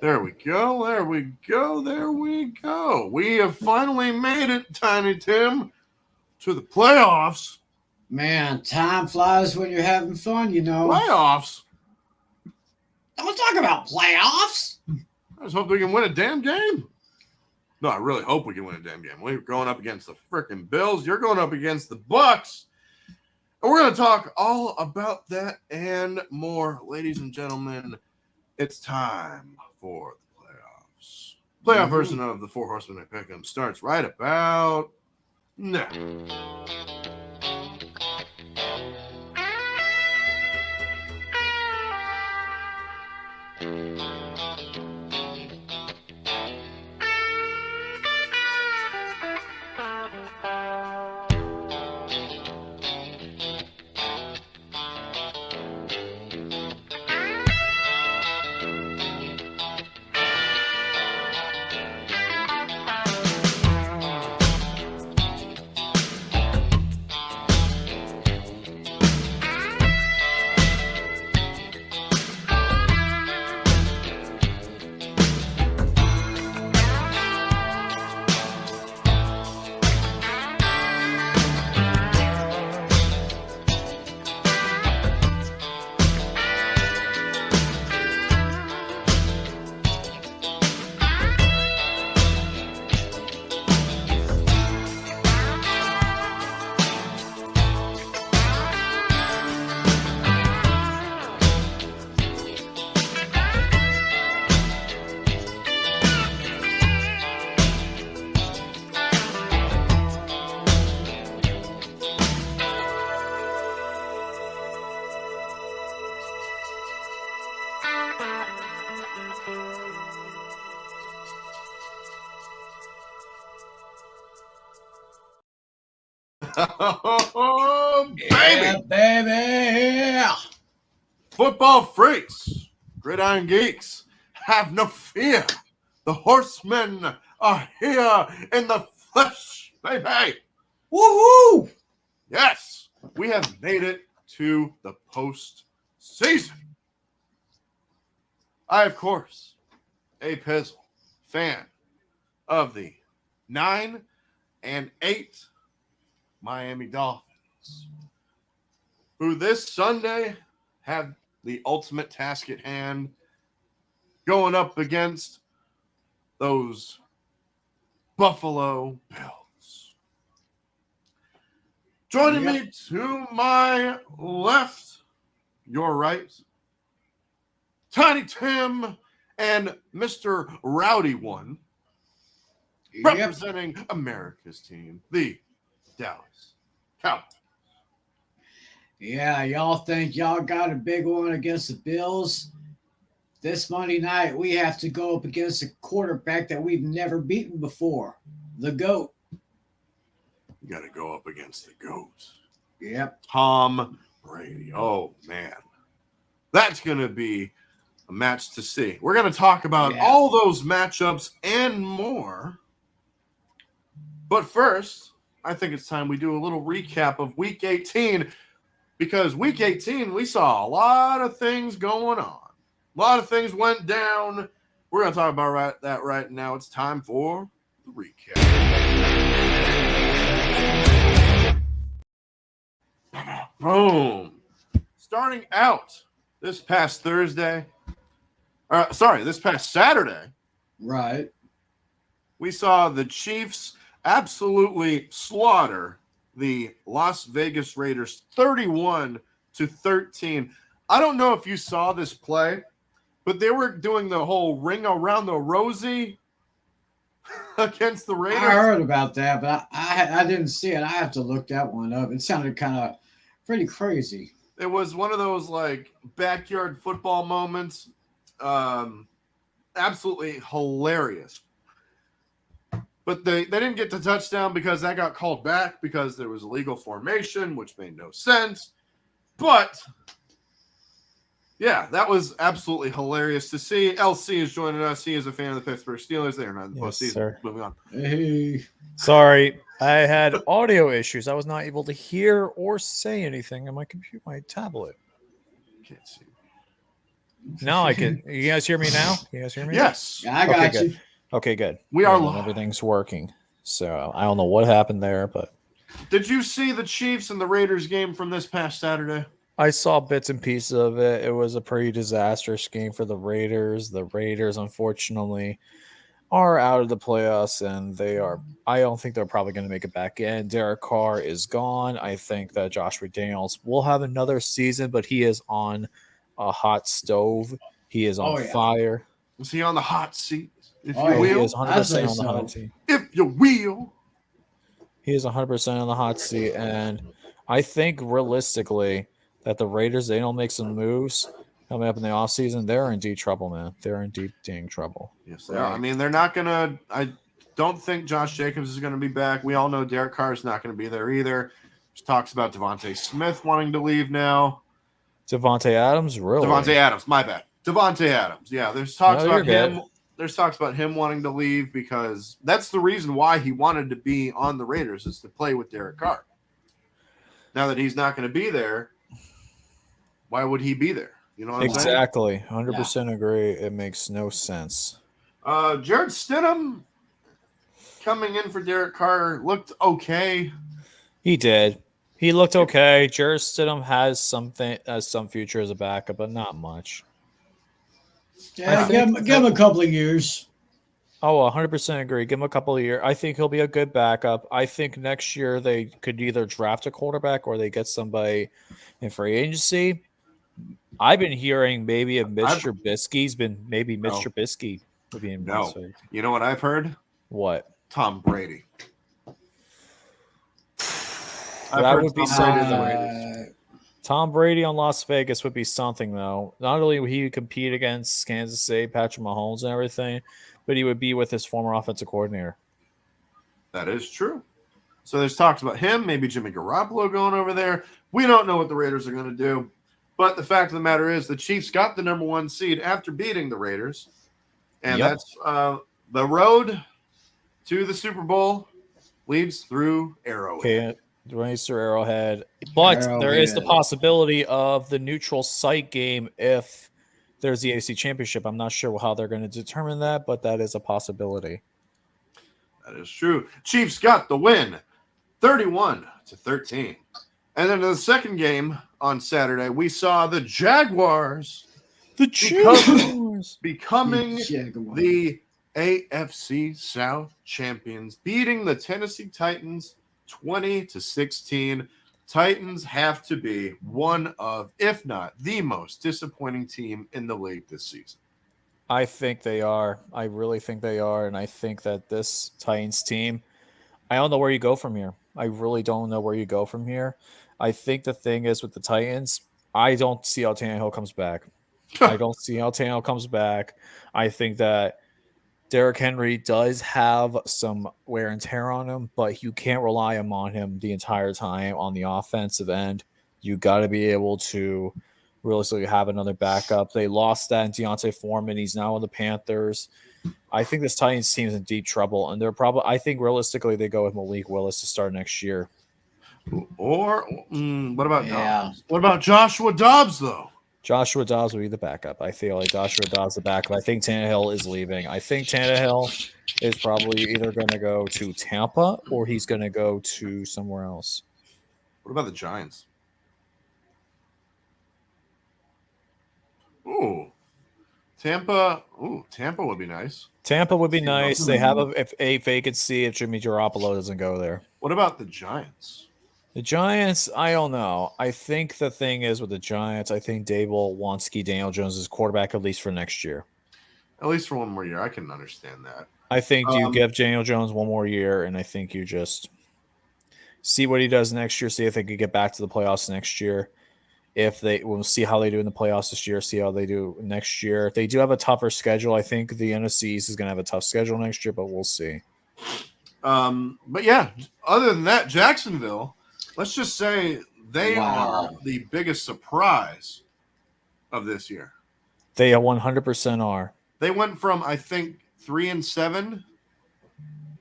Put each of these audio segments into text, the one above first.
There we go. There we go. There we go. We have finally made it, Tiny Tim, to the playoffs. Man, time flies when you're having fun, you know. Playoffs? Don't talk about playoffs. I just hope we can win a damn game. No, I really hope we can win a damn game. We're going up against the freaking Bills. You're going up against the Bucks. And we're going to talk all about that and more. Ladies and gentlemen, it's time for the playoffs. Playoff version of the Four Horsemen at Pick'em starts right about now. Oh, baby! Yeah, baby! Football freaks, gridiron geeks, have no fear. The Horsemen are here in the flesh, baby. Woohoo! Yes, we have made it to the postseason. I, of course, a Pizzle fan of the 9 and 8 Miami Dolphins, who this Sunday have the ultimate task at hand, going up against those Buffalo Bills. Joining me to my left, your right, Tiny Tim and Mr. Rowdy One, representing America's team, the Dallas Cowboys. Yeah, y'all think y'all got a big one against the Bills? This Monday night, we have to go up against a quarterback that we've never beaten before, the GOAT. You got to go up against the GOAT. Yep. Tom Brady. Oh, man. That's going to be a match to see. We're going to talk about all those matchups and more. But first, I think it's time we do a little recap of Week 18, because Week 18, we saw a lot of things going on. A lot of things went down. We're going to talk about that right now. It's time for the recap. Boom. Starting out this past Saturday. Right. We saw the Chiefs absolutely slaughter the Las Vegas Raiders 31-13. I don't know if you saw this play, but they were doing the whole ring around the rosy against the Raiders. I heard about that, but I didn't see it. I have to look that one up. It sounded kind of pretty crazy. It was one of those like backyard football moments. Absolutely hilarious. But they didn't get the touchdown because that got called back because there was illegal formation, which made no sense. But yeah, that was absolutely hilarious to see. LC is joining us. He is a fan of the Pittsburgh Steelers. They are not in the postseason. Sir. Moving on. Hey. Sorry, I had audio issues. I was not able to hear or say anything on my computer, my tablet. Can't see. No, I can. You guys hear me now? You guys hear me? Yes. Yeah, I got Okay, you. Okay, good. We are Then live. everything's working. So I don't know what happened there, but Did you see the Chiefs and the Raiders game from this past Saturday? I saw bits and pieces of it. It was a pretty disastrous game for the Raiders. The Raiders, unfortunately, are out of the playoffs, and they are. I don't think they're probably going to make it back in. Derek Carr is gone. I think that Josh McDaniels will have another season, but he is on a hot stove. He is on Oh, yeah. fire. Was he on the hot seat? If Oh, you yeah. He will. is I 100% say on the hot so. seat. If you will. He is 100% on the hot seat, and I think realistically that the Raiders, they don't make some moves coming up in the offseason, they're in deep trouble, man. They're in deep dang trouble. Yes, they are. I mean, they're not going to. I don't think Josh Jacobs is going to be back. We all know Derek Carr is not going to be there either. There's talks about Devontae Smith wanting to leave now. Devontae Adams, really? Devontae Adams, my bad. Devontae Adams. Yeah, there's talks No, about you're him. good. There's talks about him wanting to leave because that's the reason why he wanted to be on the Raiders is to play with Derek Carr. Now that he's not going to be there, why would he be there? You know what I'm saying? Exactly. 100% agree. It makes no sense. Jared Stidham coming in for Derek Carr looked okay. He did. He looked okay. Jared Stidham has some future as a backup, but not much. Yeah, give him a couple of years. Oh, 100% agree. Give him a couple of years. I think he'll be a good backup. I think next year they could either draft a quarterback or they get somebody in free agency. I've been hearing maybe if Mitch Trubisky's been maybe Mitch Trubisky would be in. No. You know what I've heard? What? Tom Brady. That would be something. Tom Brady on Las Vegas would be something, though. Not only would he compete against Kansas City, Patrick Mahomes, and everything, but he would be with his former offensive coordinator. That is true. So there's talks about him, maybe Jimmy Garoppolo going over there. We don't know what the Raiders are going to do. But the fact of the matter is the Chiefs got the number 1 seed after beating the Raiders. And that's the road to the Super Bowl leads through Arrowhead. Okay. Runs through Arrowhead. But there is the possibility of the neutral site game if there's the AC Championship. I'm not sure how they're going to determine that, but that is a possibility. That is true. Chiefs got the win, 31-13. And then in the second game on Saturday, we saw the Jaguars. Becoming the AFC South champions, beating the Tennessee Titans 20-16. Titans have to be one of, if not the most disappointing team in the league this season. I think they are. I really think they are. And I think that this Titans team, I don't know where you go from here. I really don't know where you go from here. I think the thing is with the Titans, I don't see how Tannehill comes back. I don't see how Tannehill comes back. I think that Derrick Henry does have some wear and tear on him, but you can't rely on him the entire time on the offensive end. You got to be able to realistically have another backup. They lost that in Deontay Foreman. He's now on the Panthers. I think this Titans team is in deep trouble, and they're probably. I think realistically they go with Malik Willis to start next year. Or what about Dobbs? What about Joshua Dobbs though? Joshua Dobbs will be the backup. I feel like Joshua Dobbs the backup. I think Tannehill is leaving. I think Tannehill is probably either going to go to Tampa or he's going to go to somewhere else. What about the Giants? Ooh, Tampa. Ooh, Tampa would be nice. Tampa would be nice. They have a vacancy if Jimmy Garoppolo doesn't go there. What about the Giants? The Giants, I don't know. I think the thing is with the Giants, I think Dable wants to keep Daniel Jones as quarterback at least for next year. At least for one more year. I can understand that. I think you give Daniel Jones one more year, and I think you just see what he does next year, see if they could get back to the playoffs next year. We'll see how they do in the playoffs this year, see how they do next year. If they do have a tougher schedule, I think the NFC East is going to have a tough schedule next year, but we'll see. But yeah, other than that, Jacksonville, let's just say they are the biggest surprise of this year. They 100% are. They went from, I think, 3-7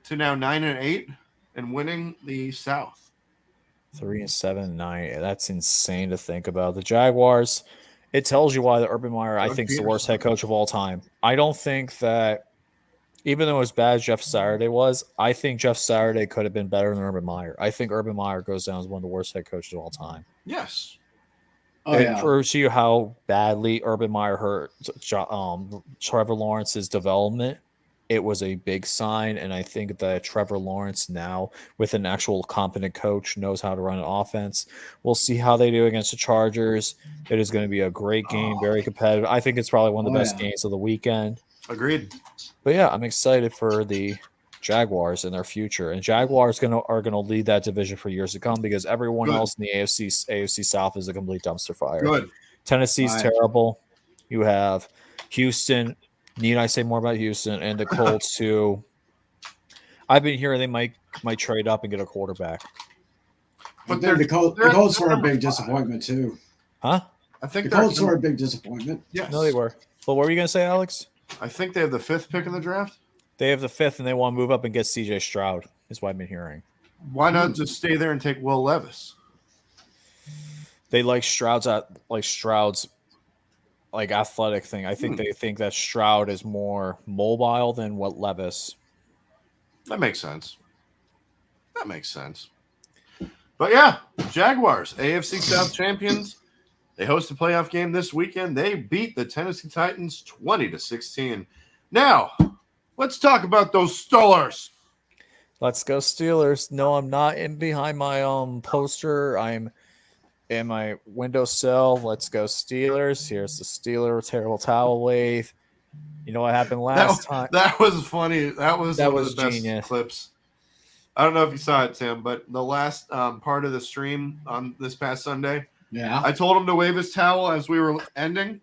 to now 9-8 and winning the South. 3-7, 9. That's insane to think about. The Jaguars, It tells you why the Urban Meyer, I Doug think, is the Peterson. worst head coach of all time. I don't think that, even though as bad as Jeff Saturday was, I think Jeff Saturday could have been better than Urban Meyer. I think Urban Meyer goes down as one of the worst head coaches of all time. Yes. Oh, It yeah. proves to you how badly Urban Meyer hurt Trevor Lawrence's development. It was a big sign, and I think that Trevor Lawrence now, with an actual competent coach, knows how to run an offense. We'll see how they do against the Chargers. It is going to be a great game, very competitive. I think it's probably one of the best games of the weekend. Agreed. But yeah, I'm excited for the Jaguars and their future. And Jaguars are gonna lead that division for years to come because everyone else in the AFC South is a complete dumpster fire. Good. Tennessee's terrible. You have Houston. Need I say more about Houston and the Colts too? I've been hearing they might trade up and get a quarterback. But then the Colts were a big disappointment too. Huh? I think the Colts were a big disappointment. Yes. No, they were. But what were you gonna say, Alex? I think they have the 5th pick in the draft. They have the 5th, and they want to move up and get CJ Stroud, is what I've been hearing. Why not just stay there and take Will Levis? They like Stroud's like athletic thing. I think they think that Stroud is more mobile than what Levis. That makes sense. But yeah, Jaguars, AFC South champions. They host a playoff game this weekend. They beat the Tennessee Titans 20-16. Now, let's talk about those Steelers. Let's go Steelers. No, I'm not in behind my poster. I'm in my windowsill. Let's go Steelers. Here's the Steeler terrible towel wave. You know what happened last time? That was funny. That was the best genius. Clips. I don't know if you saw it, Tim, but the last part of the stream on this past Sunday, I told him to wave his towel as we were ending,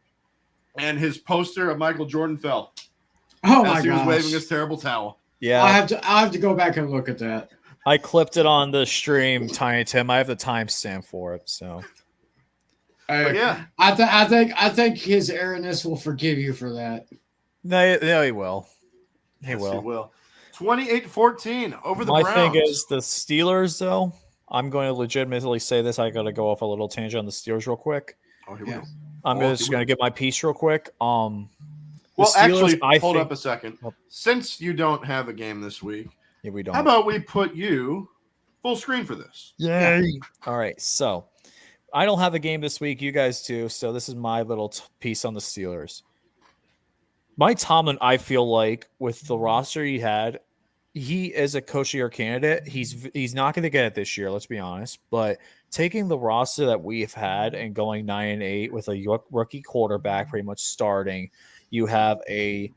and his poster of Michael Jordan fell. Oh my gosh. He was waving his terrible towel. Yeah, I have to go back and look at that. I clipped it on the stream, Tiny Tim. I have the timestamp for it, so. Yeah, I think his Aaroness will forgive you for that. No, he will. He will. He will. 28-14 over the Browns. My thing is the Steelers, though. I'm going to legitimately say this. I got to go off a little tangent on the Steelers real quick. Oh, here we go. I'm just going to get my piece real quick. Well, Steelers, actually, hold up a second. Since you don't have a game this week, we don't. How about we put you full screen for this? Yay! All right, so I don't have a game this week. You guys do. So this is my little piece on the Steelers. Mike Tomlin, I feel like with the roster he had, he is a coach of the year candidate. He's not going to get it this year, let's be honest. But taking the roster that we've had and going 9-8 with a rookie quarterback pretty much starting, you have a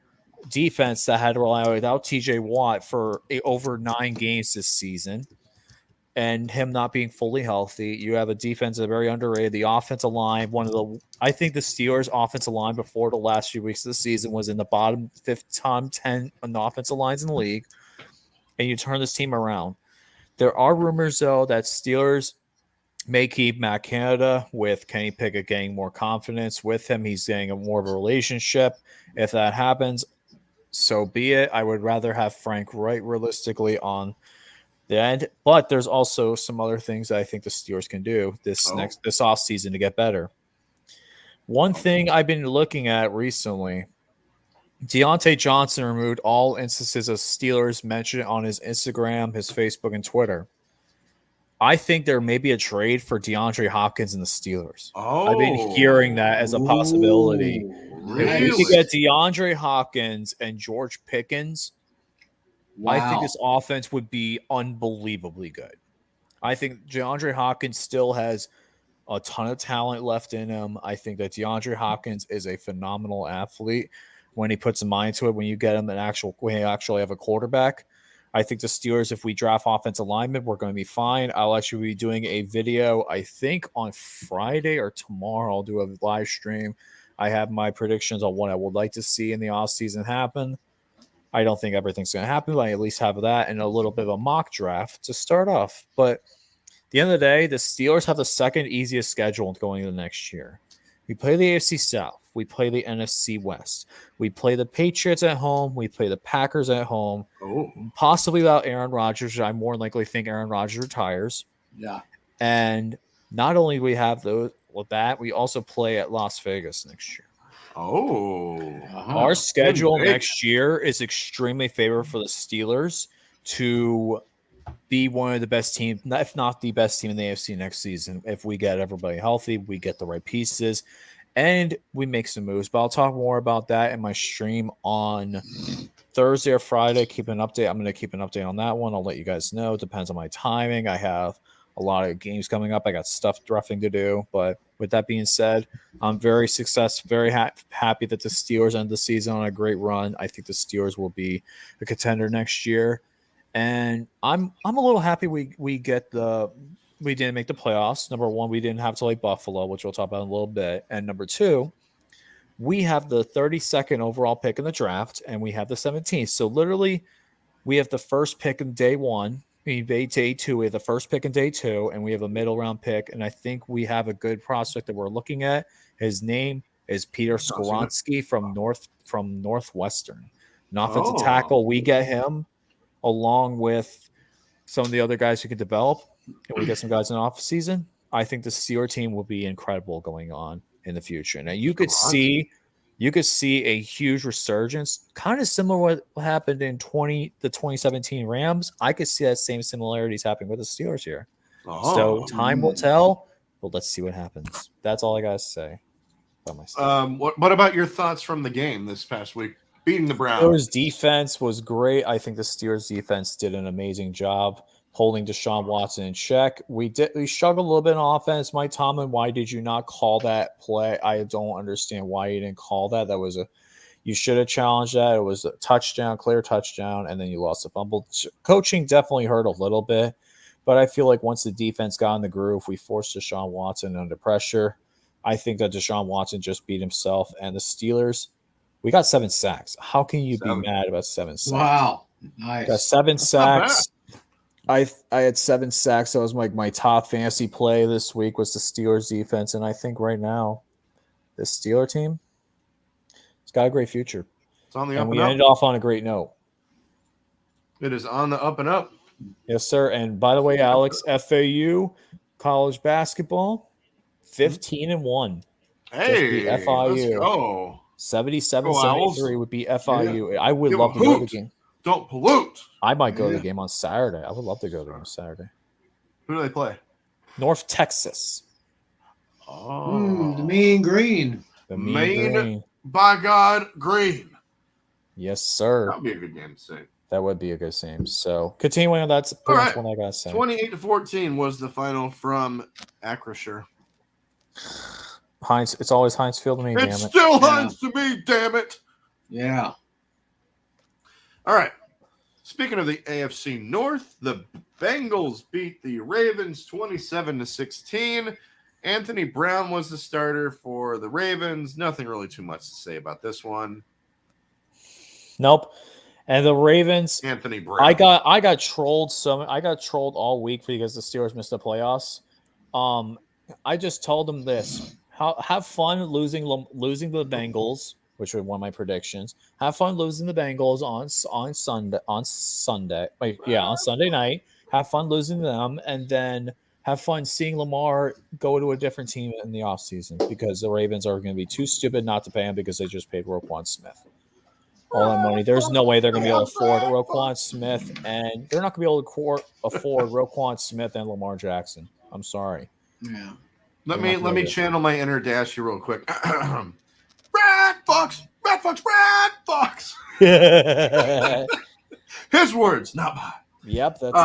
defense that had to rely on without TJ Watt for over 9 games this season, and him not being fully healthy. You have a defense that's very underrated. The offensive line, I think the Steelers' offensive line before the last few weeks of the season was in the bottom 10 on the offensive lines in the league. And you turn this team around. There are rumors, though, that Steelers may keep Matt Canada with Kenny Pickett getting more confidence with him. He's getting more of a relationship. If that happens, so be it. I would rather have Frank Wright realistically on the end. But there's also some other things that I think the Steelers can do this offseason to get better. One thing I've been looking at recently, Deontay Johnson removed all instances of Steelers mentioned on his Instagram, his Facebook, and Twitter. I think there may be a trade for DeAndre Hopkins and the Steelers. I've been hearing that as a possibility. Really? If we could get DeAndre Hopkins and George Pickens, I think this offense would be unbelievably good. I think DeAndre Hopkins still has a ton of talent left in him. I think that DeAndre Hopkins is a phenomenal athlete when he puts a mind to it. When you get him when you actually have a quarterback, I think the Steelers, if we draft offensive linemen, we're going to be fine. I'll actually be doing a video, I think on Friday or tomorrow. I'll do a live stream. I have my predictions on what I would like to see in the offseason happen. I don't think everything's going to happen, but I at least have that and a little bit of a mock draft to start off. But at the end of the day, the Steelers have the second easiest schedule going into the next year. We play the AFC South. We play the NFC West. We play the Patriots at home. We play the Packers at home. Possibly without Aaron Rodgers. I more likely think Aaron Rodgers retires. Yeah. And not only do we have those, with that, we also play at Las Vegas next year. Oh. Our schedule Vegas. next year is extremely favorable for the Steelers to be one of the best teams, if not the best team in the AFC next season. If we get everybody healthy, we get the right pieces, and we make some moves. But I'll talk more about that in my stream on Thursday or Friday. Keep an update. I'm going to keep an update on that one. I'll let you guys know. It depends on my timing. I have a lot of games coming up. I got stuff roughing to do. But with that being said, I'm very happy that the Steelers end the season on a great run. I think the Steelers will be a contender next year. And I'm a little happy we didn't make the playoffs. Number one, we didn't have to like Buffalo, which we'll talk about in a little bit. And number two, we have the 32nd overall pick in the draft, and we have the 17th. So literally, we have the first pick in day one. Day two, we have the first pick in day two, and we have a middle round pick. And I think we have a good prospect that we're looking at. His name is Peter Skoronski from Northwestern. An offensive tackle. We get him along with some of the other guys who can develop, and we get some guys in the off season. I think the Steelers team will be incredible going on in the future. Now you could see a huge resurgence, kind of similar to what happened in the 2017 Rams. I could see that same similarities happening with the Steelers here. So time will tell, but let's see what happens. That's all I gotta say about myself. What about your thoughts from the game this past week? Beating the Browns. Steelers defense was great. I think the Steelers defense did an amazing job holding Deshaun Watson in check. We struggled a little bit on offense. Mike Tomlin, why did you not call that play? I don't understand why you didn't call that. You should have challenged that. It was a touchdown, clear touchdown, and then you lost the fumble. Coaching definitely hurt a little bit, but I feel like once the defense got in the groove, we forced Deshaun Watson under pressure. I think that Deshaun Watson just beat himself, and the Steelers, we got 7 sacks. How can you be mad about 7 sacks? Wow. Nice. Got 7 sacks. I had 7 sacks. That was my top fantasy play this week was the Steelers defense. And I think right now, the Steeler team, it's got a great future. It's on the up and we ended off on a great note. It is on the up and up. Yes, sir. And by the way, Alex, FAU college basketball, 15-1. Hey, FIU. Let's go. 77-73 would be FIU. Yeah. I would love to go to the game. Don't pollute. I might go to the game on Saturday. I would love to go to the game Saturday. Who do they play? North Texas. Oh, the Mean Green. The Mean Green. By God, Green. Yes, sir. That would be a good game to see. That would be a good game. So, continuing on, that's pretty much what I got to say. 28-14 was the final from Acrisure. Heinz, it's always Heinz Field to me, damn it. It's still Heinz to me, damn it. Yeah. All right. Speaking of the AFC North, the Bengals beat the Ravens 27-16. Anthony Brown was the starter for the Ravens. Nothing really too much to say about this one. Nope. And the Ravens, Anthony Brown. I got trolled all week because the Steelers missed the playoffs. I just told them this: have fun losing the Bengals, which was one of my predictions. Have fun losing the Bengals on Sunday night. Have fun losing them, and then have fun seeing Lamar go to a different team in the offseason because the Ravens are going to be too stupid not to pay him because they just paid Roquan Smith all that money. There's no way they're going to be able to afford Roquan Smith, and they're not going to be able to afford Roquan Smith and Lamar Jackson. I'm sorry. Yeah. Let me channel my inner Dashy real quick. Brad Fox. His words, not mine. Yep, that's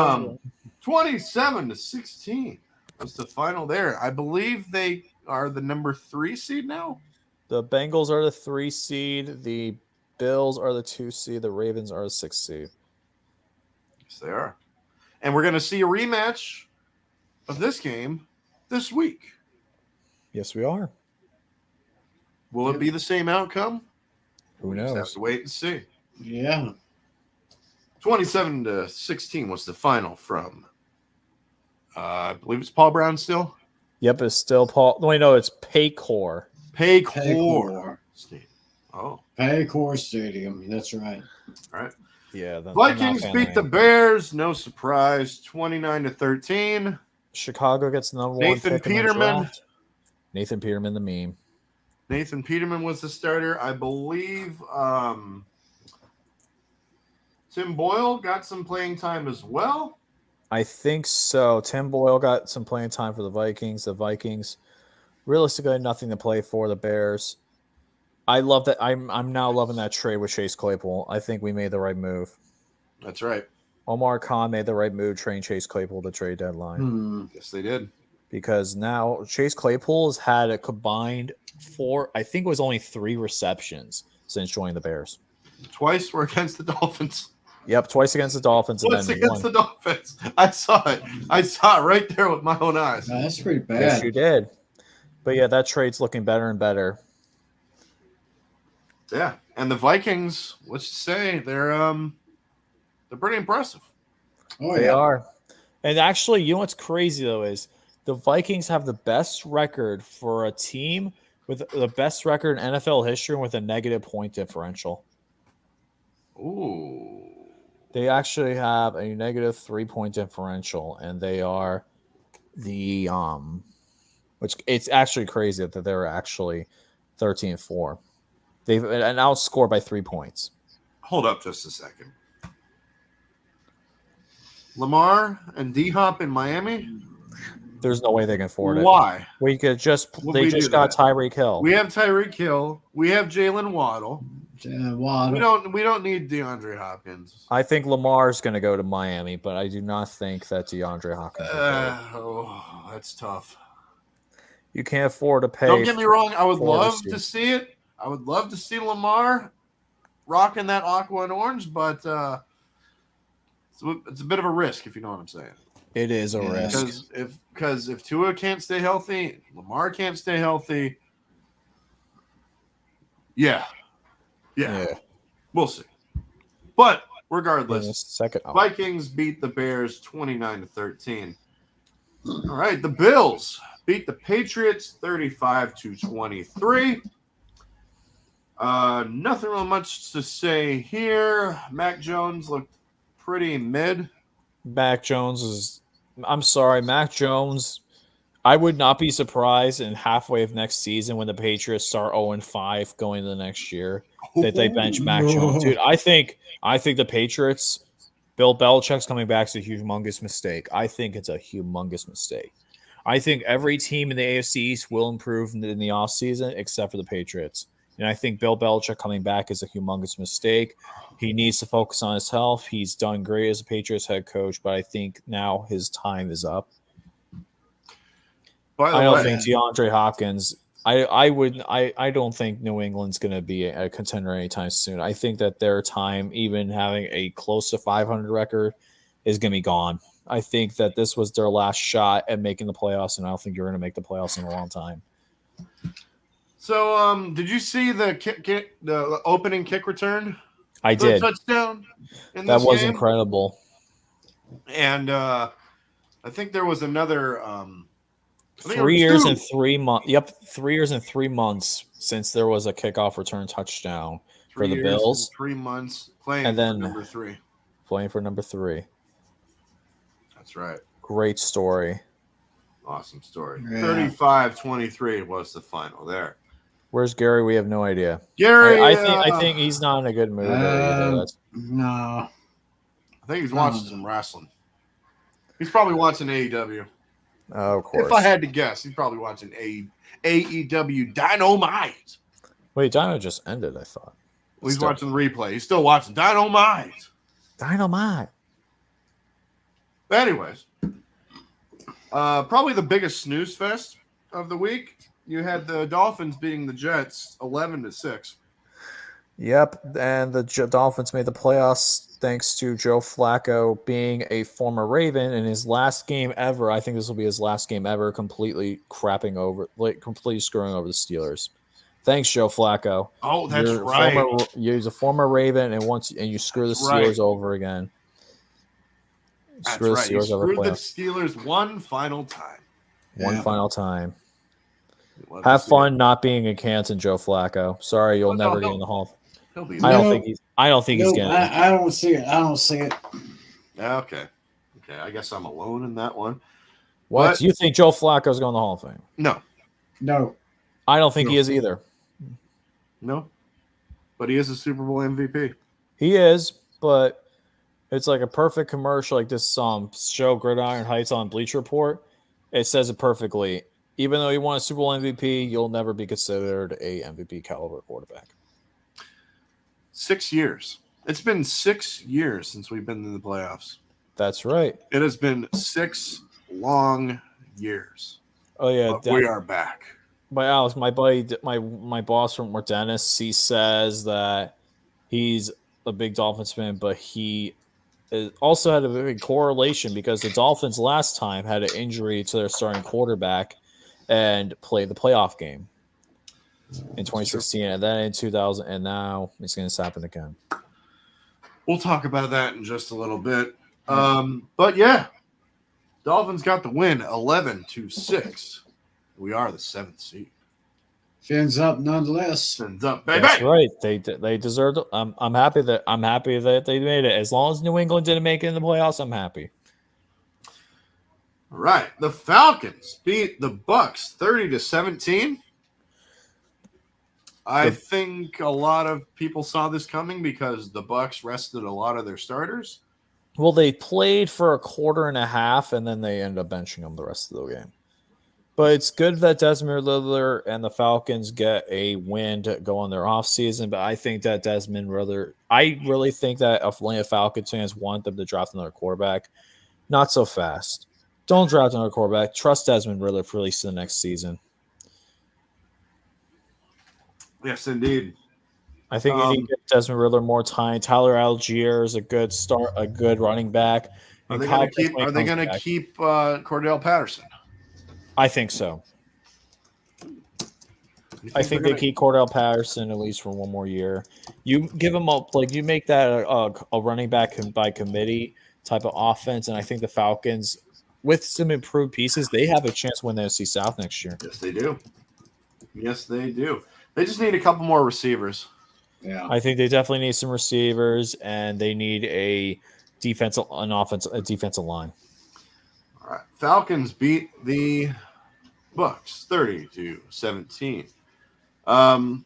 27-16 was the final there. I believe they are the number 3 seed now. The Bengals are the 3 seed. The Bills are the 2 seed. The Ravens are the 6 seed. Yes, they are. And we're going to see a rematch of this game this week. Yes, we are. Will it be the same outcome? Who knows? We'll just have to wait and see. Yeah. 27-16 was the final from, I believe it's Paul Brown still? Yep, it's still Paul. No, no, it's Paycor. Paycor Stadium. Oh. Paycor Stadium. That's right. All right. Yeah. Vikings beat the Bears. No surprise. 29-13. Chicago gets the number 1 Nathan pick in the Peterman. draft. Nathan Peterman, the meme. Nathan Peterman was the starter. I believe Tim Boyle got some playing time as well. I think so. Tim Boyle got some playing time for the Vikings. The Vikings realistically had nothing to play for. The Bears. I love that. I'm now loving that trade with Chase Claypool. I think we made the right move. That's right. Omar Khan made the right move, trading Chase Claypool to trade deadline. Yes, they did. Because now Chase Claypool has had a combined 4, I think it was only 3 receptions since joining the Bears. Twice were against the Dolphins. Yep, twice against the Dolphins. Twice against the Dolphins. I saw it. I saw it right there with my own eyes. No, that's pretty bad. Yes, you did. But yeah, that trade's looking better and better. Yeah, and the Vikings, let's just say they're pretty impressive. Oh, They yeah. are. And actually, you know what's crazy though is the Vikings have the best record for a team with the best record in NFL history with a negative point differential. Ooh. They actually have a negative 3-point differential, and they are the which it's actually crazy that they're actually 13-4. They've an outscored by 3 points. Hold up just a second. Lamar and D-Hop in Miami? There's no way they can afford it. Why? We could just Would they we just do got that? Tyreek Hill. We have Tyreek Hill. We have Jalen Waddle. Waddle. We don't need DeAndre Hopkins. I think Lamar's going to go to Miami, but I do not think that DeAndre Hopkins will go. That's tough. You can't afford to pay. Don't get me wrong. I would for love receiver. to see it. I would love to see Lamar rocking that aqua and orange, but it's a bit of a risk, if you know what I'm saying. It is a risk. Because if Tua can't stay healthy, Lamar can't stay healthy. Yeah. We'll see. But regardless, second. Vikings beat the Bears 29-13. All right, the Bills beat the Patriots 35-23. Nothing real much to say here. Mac Jones looked pretty mid. Mac Jones is. I'm sorry, Mac Jones. I would not be surprised in halfway of next season when the Patriots start 0-5 going into the next year that they bench Mac Jones. Dude, I think the Patriots, Bill Belichick's coming back is a humongous mistake. I think it's a humongous mistake. I think every team in the AFC East will improve in the offseason except for the Patriots. And I think Bill Belichick coming back is a humongous mistake. He needs to focus on his health. He's done great as a Patriots head coach, but I think now his time is up. I don't think DeAndre Hopkins. I don't think New England's going to be a contender anytime soon. I think that their time, even having a close to 500 record, is going to be gone. I think that this was their last shot at making the playoffs, and I don't think you're going to make the playoffs in a long time. So, did you see the opening kick return? I did. Touchdown. That was incredible. And I think there was another. 3 years and 3 months. Yep, 3 years and 3 months since there was a kickoff return touchdown for the Bills. 3 months playing and then for number 3. Playing for number 3. That's right. Great story. Awesome story. Yeah. 35-23 was the final there. Where's Gary? We have no idea. Gary, I think he's not in a good mood either. No. I think he's watching some wrestling. He's probably watching AEW. Oh, of course. If I had to guess, he's probably watching AEW Dynamite. Wait, Dino just ended, I thought. Well, he's watching the replay. He's still watching Dynamite. Dynamite. But anyways, probably the biggest snooze fest of the week. You had the Dolphins beating the Jets 11-6. Yep, and the Dolphins made the playoffs thanks to Joe Flacco being a former Raven in his last game ever. I think this will be his last game ever, completely screwing over the Steelers. Thanks, Joe Flacco. Oh, that's right. You're a former Raven, and you screw the Steelers over again. Screw the Steelers one final time. One final time. Have fun not being in Canton, Joe Flacco. Sorry, you'll never get in the Hall. I don't think he's getting. I don't see it. I don't see it. Okay. I guess I'm alone in that one. What? Do you think Joe Flacco's going to the Hall of Fame? No. No. I don't think No. he is either. No, but he is a Super Bowl MVP. He is, but it's like a perfect commercial, like this show Gridiron Heights on Bleacher Report. It says it perfectly. Even though you won a Super Bowl MVP, you'll never be considered a MVP caliber quarterback. 6 years. It's been 6 years since we've been in the playoffs. That's right. It has been 6 long years. Oh yeah, But we are back. By Alex, my buddy, my boss from work, Dennis, he says that he's a big Dolphins fan, but he also had a big correlation because the Dolphins last time had an injury to their starting quarterback and played the playoff game in 2016, and then in 2000, and now it's going to happen again. We'll talk about that in just a little bit. But yeah, Dolphins got the win 11-6. We are the 7th seed. Fins up nonetheless. Fins up, baby. That's right. They deserved it. I'm happy that they made it. As long as New England didn't make it in the playoffs, I'm happy. All right. The Falcons beat the Bucks 30-17. I think a lot of people saw this coming because the Bucks rested a lot of their starters. Well, they played for a quarter and a half, and then they ended up benching them the rest of the game. But it's good that Desmond Ridder and the Falcons get a win to go on their offseason. But I think that Desmond Ridder, I really think that Atlanta Falcons fans want them to draft another quarterback. Not so fast. Don't draft another quarterback. Trust Desmond Ridder for at least the next season. Yes, indeed. I think you need to give Desmond Ridder more time. Tyler Algier is a good start, a good running back. Are they going to keep Cordell Patterson? I think so. I think they keep Cordell Patterson at least for one more year. You give him you make that a running back by committee type of offense, and I think the Falcons, with some improved pieces, they have a chance to win the NFC South next year. Yes, they do. Yes, they do. They just need a couple more receivers. Yeah, I think they definitely need some receivers, and they need a defensive line. All right, Falcons beat the Bucks 30-17. From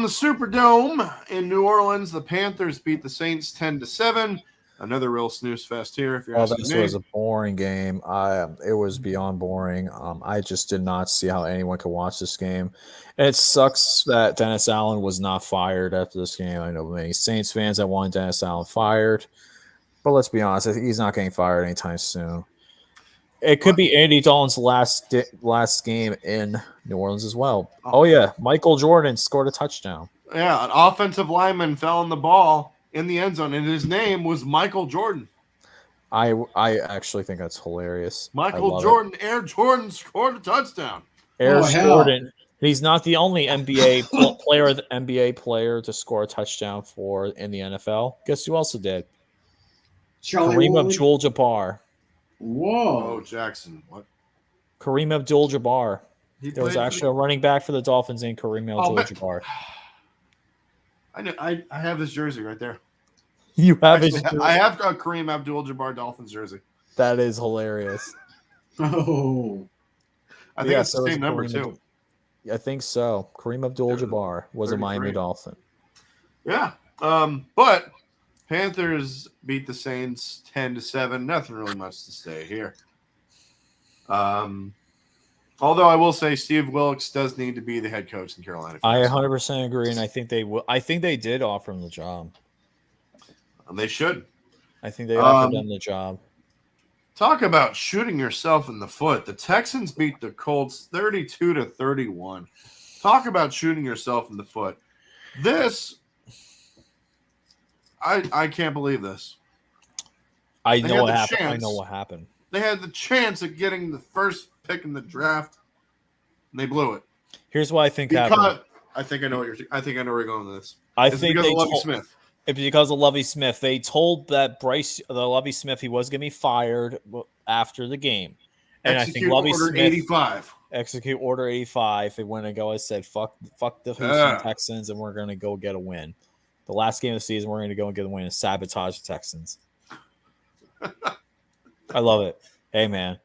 the Superdome in New Orleans, the Panthers beat the Saints 10-7. Another real snooze fest here. If you're asking this me. was a boring game. It was beyond boring. I just did not see how anyone could watch this game. And it sucks that Dennis Allen was not fired after this game. I know many Saints fans that want Dennis Allen fired, but let's be honest, he's not getting fired anytime soon. It could be Andy Dalton's last game in New Orleans as well. Oh yeah, Michael Jordan scored a touchdown. Yeah, an offensive lineman fell on the ball in the end zone, and his name was Michael Jordan. I actually think that's hilarious. Michael Jordan, Air Jordan scored a touchdown. Air Jordan. He's not the only NBA player to score a touchdown in the NFL. Guess who else did? Kareem Abdul-Jabbar. Whoa. Oh, Jackson. What? Kareem Abdul-Jabbar. There was actually a running back for the Dolphins named Kareem Abdul-Jabbar. I have this jersey right there. You have I have a Kareem Abdul-Jabbar Dolphins jersey. That is hilarious. Oh. I think it's the same number, too. I think so. Kareem Abdul-Jabbar was 33. A Miami Dolphin. Yeah. But Panthers beat the Saints 10-7. Nothing really much to say here. Although I will say Steve Wilkes does need to be the head coach in Carolina. I 100% agree, and I think they will. I think they did offer him the job. And they should. I think they offered them the job. Talk about shooting yourself in the foot. The Texans beat the Colts 32-31. Talk about shooting yourself in the foot. This, I can't believe this. I know what happened. They had the chance of getting the first pick in the draft, and they blew it. Here's what I think happened. I think I know where you're going with this. I think because of Lovie Smith. Because of Lovie Smith, they told that Lovie Smith, he was going to be fired after the game, and I think Lovie Smith 85. Execute Order 85. They went and go and said, "Fuck the Houston Texans, and we're going to go get a win." The last game of the season, we're going to go and get a win and sabotage the Texans. I love it. Hey, man.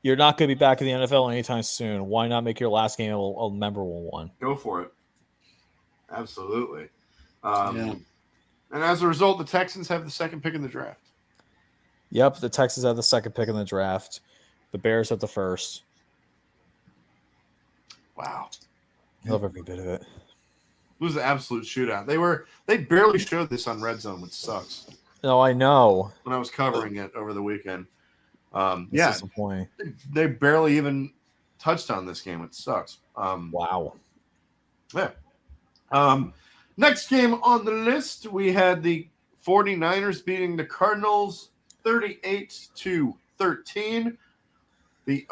You're not going to be back in the NFL anytime soon. Why not make your last game a memorable one? Go for it. Absolutely. Yeah. And as a result, the Texans have the second pick in the draft. Yep, the Texans have the second pick in the draft. The Bears have the first. Wow. Love every bit of it. It was an absolute shootout. They barely showed this on Red Zone, which sucks. No, I know. When I was covering it over the weekend. That's Yeah, disappointing. they barely even touched on this game. It sucks. Wow. Yeah. Next game on the list, we had the 49ers beating the Cardinals 38-13. The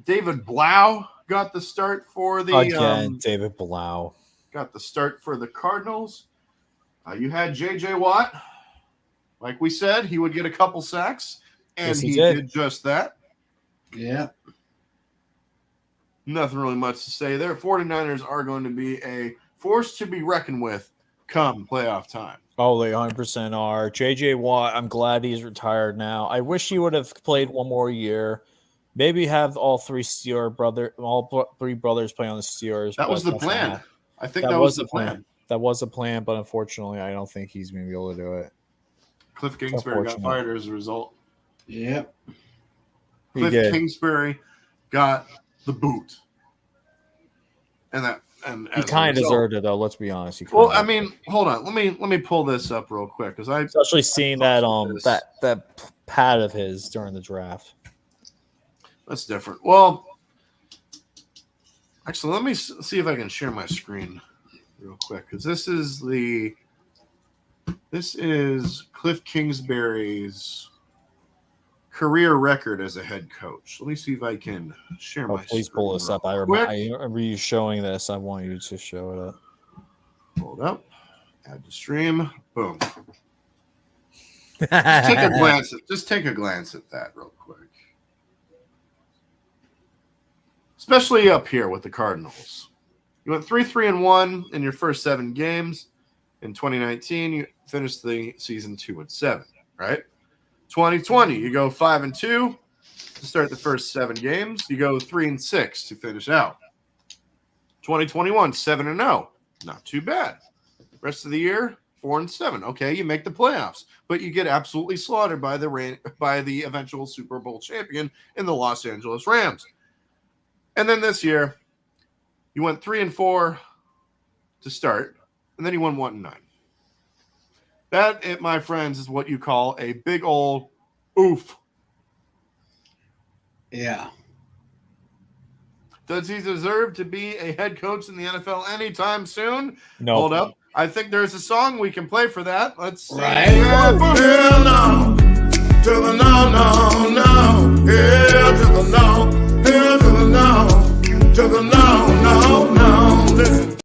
David Blau got the start for the David Blau got the start for the Cardinals. You had J.J. Watt. Like we said, he would get a couple sacks, and Yes, he he did. did just that. Yeah. Nothing really much to say there. 49ers are going to be a force to be reckoned with come playoff time. Oh, they 100% are. J.J. Watt, I'm glad he's retired now. I wish he would have played one more year. Maybe have all three brothers play on the Steelers. That was the that's not plan. happening. I think that was the plan. That was the plan, but unfortunately, I don't think he's going to be able to do it. Cliff Kingsbury got fired as a result. Yep. Cliff Kingsbury got the boot. And he kind of deserved it, though. Let's be honest. Well, I mean, hold on. Let me pull this up real quick because especially seeing that pad of his during the draft. That's different. Well, actually, let me see if I can share my screen real quick because this is Cliff Kingsbury's career record as a head coach. Let me see if I can share my please screen pull this up. I remember you showing this. I want you to show it up. Hold up. Add to stream. Boom. Take a glance at that real quick. Especially up here with the Cardinals. You went 3-3-1 in your first 7 games. In 2019, you finished the season 2-7, right? 2020, you go 5-2 to start the first 7 games. You go 3-6 to finish out. 2021, 7-0. Not too bad. Rest of the year, 4-7. Okay, you make the playoffs, but you get absolutely slaughtered by the eventual Super Bowl champion in the Los Angeles Rams. And then this year, you went 3-4 to start, and then you won 1-9. That, my friends, is what you call a big old oof. Yeah. Does he deserve to be a head coach in the NFL anytime soon? No. Hold up. I think there's a song we can play for that. Let's see. Right. Hell no. To the no, no, no. Hell to the no. Hell to the no. To the no, no, no. Listen.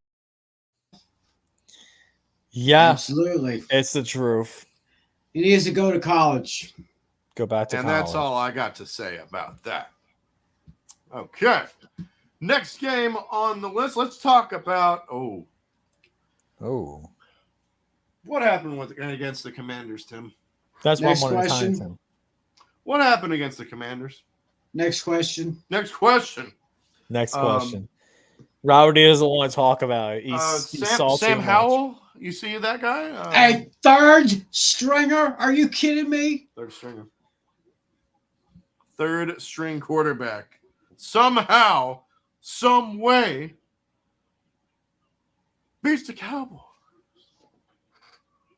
Yeah. Absolutely. It's the truth. He needs to go to college. Go back to college. And that's all I got to say about that. Okay. Next game on the list. Let's talk about what happened against the Commanders, Tim? That's Next what I'm question. Tim. What happened against the Commanders? Next question. Next question. Next question. Robert doesn't want to talk about it. He's salty. Sam Howell. You see that guy? A third stringer? Are you kidding me? Third stringer. Third string quarterback. Somehow, some way, beats the Cowboys.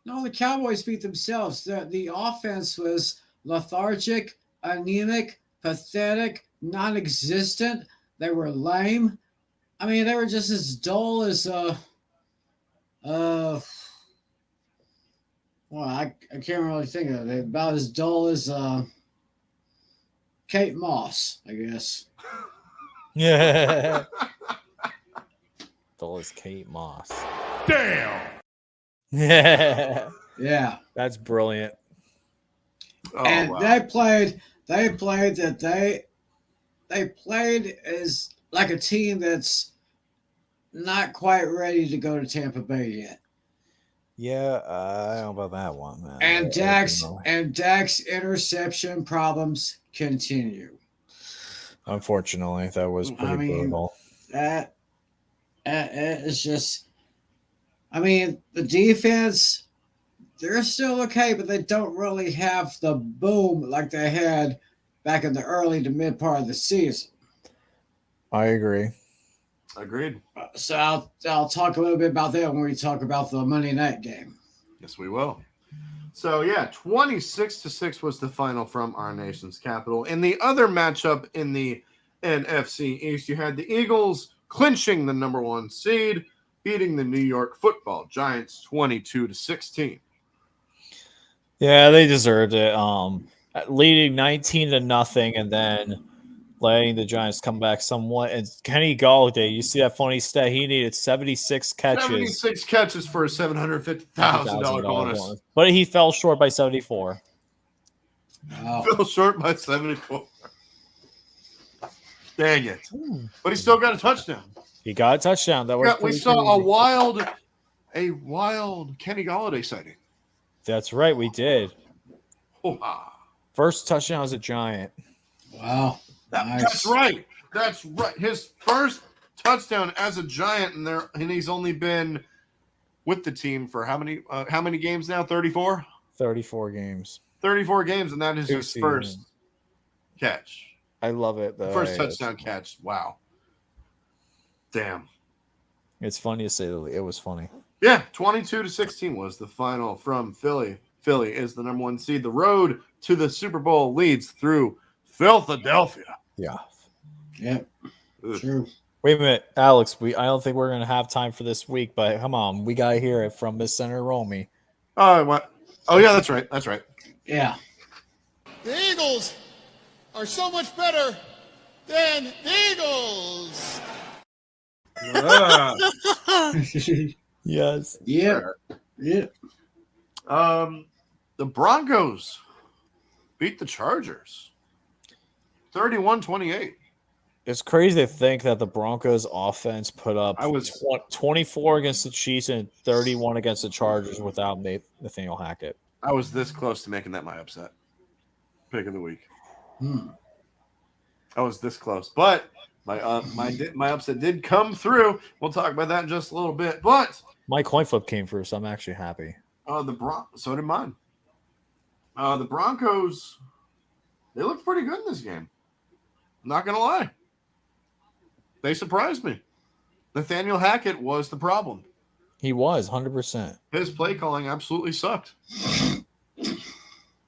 No, the Cowboys beat themselves. The offense was lethargic, anemic, pathetic, non-existent. They were lame. I mean, they were just as dull as well, I can't really think of it. About as dull as Kate Moss, I guess. Yeah. Dull as Kate Moss. Damn. Yeah. Yeah. That's brilliant. Oh, And wow. they played as like a team that's not quite ready to go to Tampa Bay yet. Yeah, I don't know about that one, man. And Dak's interception problems continue. Unfortunately, that was pretty brutal. That it's just. I mean, the defense, they're still okay, but they don't really have the boom like they had back in the early to mid part of the season. I agree. Agreed. So I'll talk a little bit about that when we talk about the Monday night game. Yes, we will. So yeah, 26-6 was the final from our nation's capital. In the other matchup in the NFC East, you had the Eagles clinching the number 1 seed, beating the New York Football Giants 22-16. Yeah, they deserved it. Leading 19-0, and then letting the Giants come back somewhat. And Kenny Galladay, you see that funny stat? He needed 76 catches. 76 catches for a $750,000 bonus. But he fell short by 74. Wow. Fell short by 74. Dang it. But he still got a touchdown. He got a touchdown. That was we saw crazy. a wild Kenny Galladay sighting. That's right, we did. Oh, First touchdown as a Giant. Wow. Nice. That's right. That's right. His first touchdown as a Giant, and he's only been with the team for how many games now? 34? 34 games. 34 games, and that is his first catch. I love it, though. First touchdown catch. Wow. Damn. It's funny to say that it was funny. Yeah, 22-16 was the final from Philly. Philly is the number 1 seed. The road to the Super Bowl leads through Philadelphia. Yeah. Yep. True. Wait a minute, Alex. I don't think we're gonna have time for this week, but come on, we gotta hear it from Miss Senator Romy. What? Oh yeah, that's right. That's right. Yeah. The Eagles are so much better than the Eagles. Yes. Yeah. Yeah. The Broncos beat the Chargers 31-28. It's crazy to think that the Broncos offense put up 24 against the Chiefs and 31 against the Chargers without Nathaniel Hackett. I was this close to making that my upset pick of the week. I was this close, but my upset did come through. We'll talk about that in just a little bit. But my coin flip came through, so I'm actually happy. So did mine. The Broncos, they looked pretty good in this game. I'm not gonna lie. They surprised me. Nathaniel Hackett was the problem. He was 100%. His play calling absolutely sucked.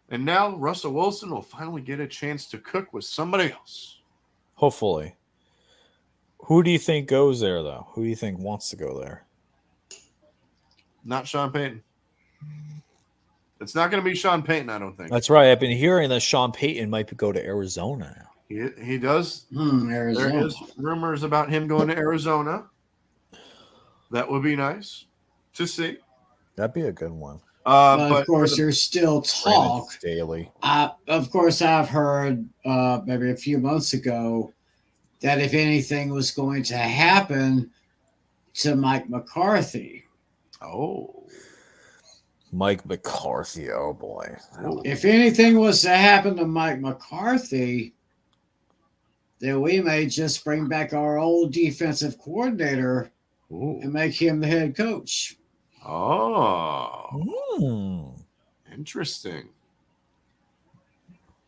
And now Russell Wilson will finally get a chance to cook with somebody else. Hopefully. Who do you think goes there, though? Who do you think wants to go there? Not Sean Payton. It's not going to be Sean Payton, I don't think. That's right. I've been hearing that Sean Payton might go to Arizona now. He does. Arizona. There is rumors about him going to Arizona. That would be nice to see. That'd be a good one. But of course, there's still talk. Daily. Of course, I've heard maybe a few months ago that if anything was going to happen to Mike McCarthy. Oh. Mike McCarthy, oh boy. If anything was to happen to Mike McCarthy, then we may just bring back our old defensive coordinator and make him the head coach. Oh. Interesting.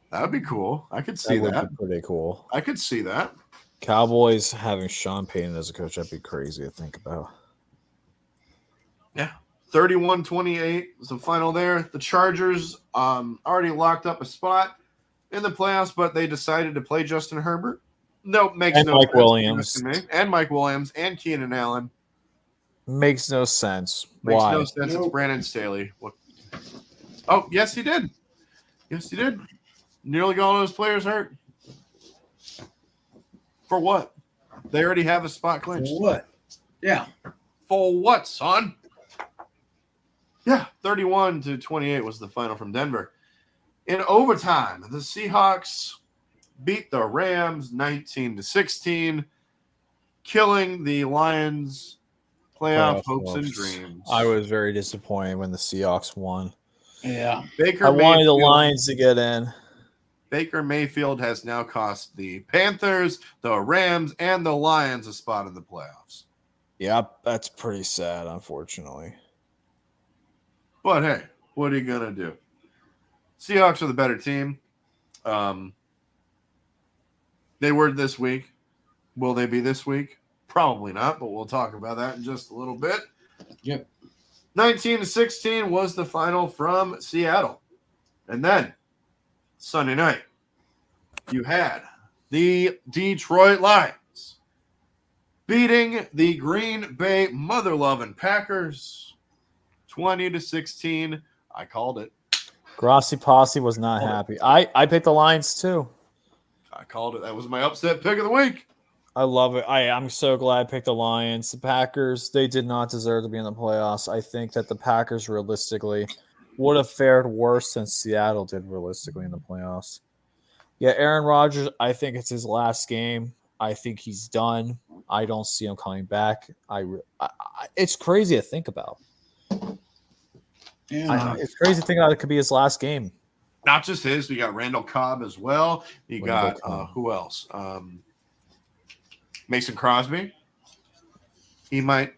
That'd be cool. I could see that. Would be pretty cool. I could see that. Cowboys having Sean Payton as a coach, that'd be crazy to think about. Yeah. 31-28 was the final there. The Chargers already locked up a spot in the playoffs, but they decided to play Justin Herbert. Makes no Mike sense Williams. to me. And Mike Williams and Keenan Allen. Makes no sense. Makes Why? no sense. It's Brandon Staley. Oh, yes, he did. Yes, he did. Nearly got all those players hurt. For what? They already have a spot clinched. For what? Yeah. For what, son? Yeah, 31-28 was the final from Denver. In overtime, the Seahawks beat the Rams 19-16, killing the Lions' playoff hopes and dreams. I was very disappointed when the Seahawks won. Yeah. Baker I wanted the Lions to get in. Baker Mayfield has now cost the Panthers, the Rams, and the Lions a spot in the playoffs. Yep, that's pretty sad, unfortunately. But hey, what are you going to do? Seahawks are the better team. They were this week. Will they be this week? Probably not, but we'll talk about that in just a little bit. Yep. 19-16 was the final from Seattle. And then Sunday night, you had the Detroit Lions beating the Green Bay mother-loving Packers 20-16. I called it. Grossi Posse was not happy. I picked the Lions too. I called it. That was my upset pick of the week. I love it. I'm so glad I picked the Lions. The Packers, they did not deserve to be in the playoffs. I think that the Packers realistically would have fared worse than Seattle did realistically in the playoffs. Yeah, Aaron Rodgers, I think it's his last game. I think he's done. I don't see him coming back. It's crazy to think about. Yeah. It's crazy to think about it could be his last game. Not just his. We got Randall Cobb as well. You got who else? Mason Crosby. He might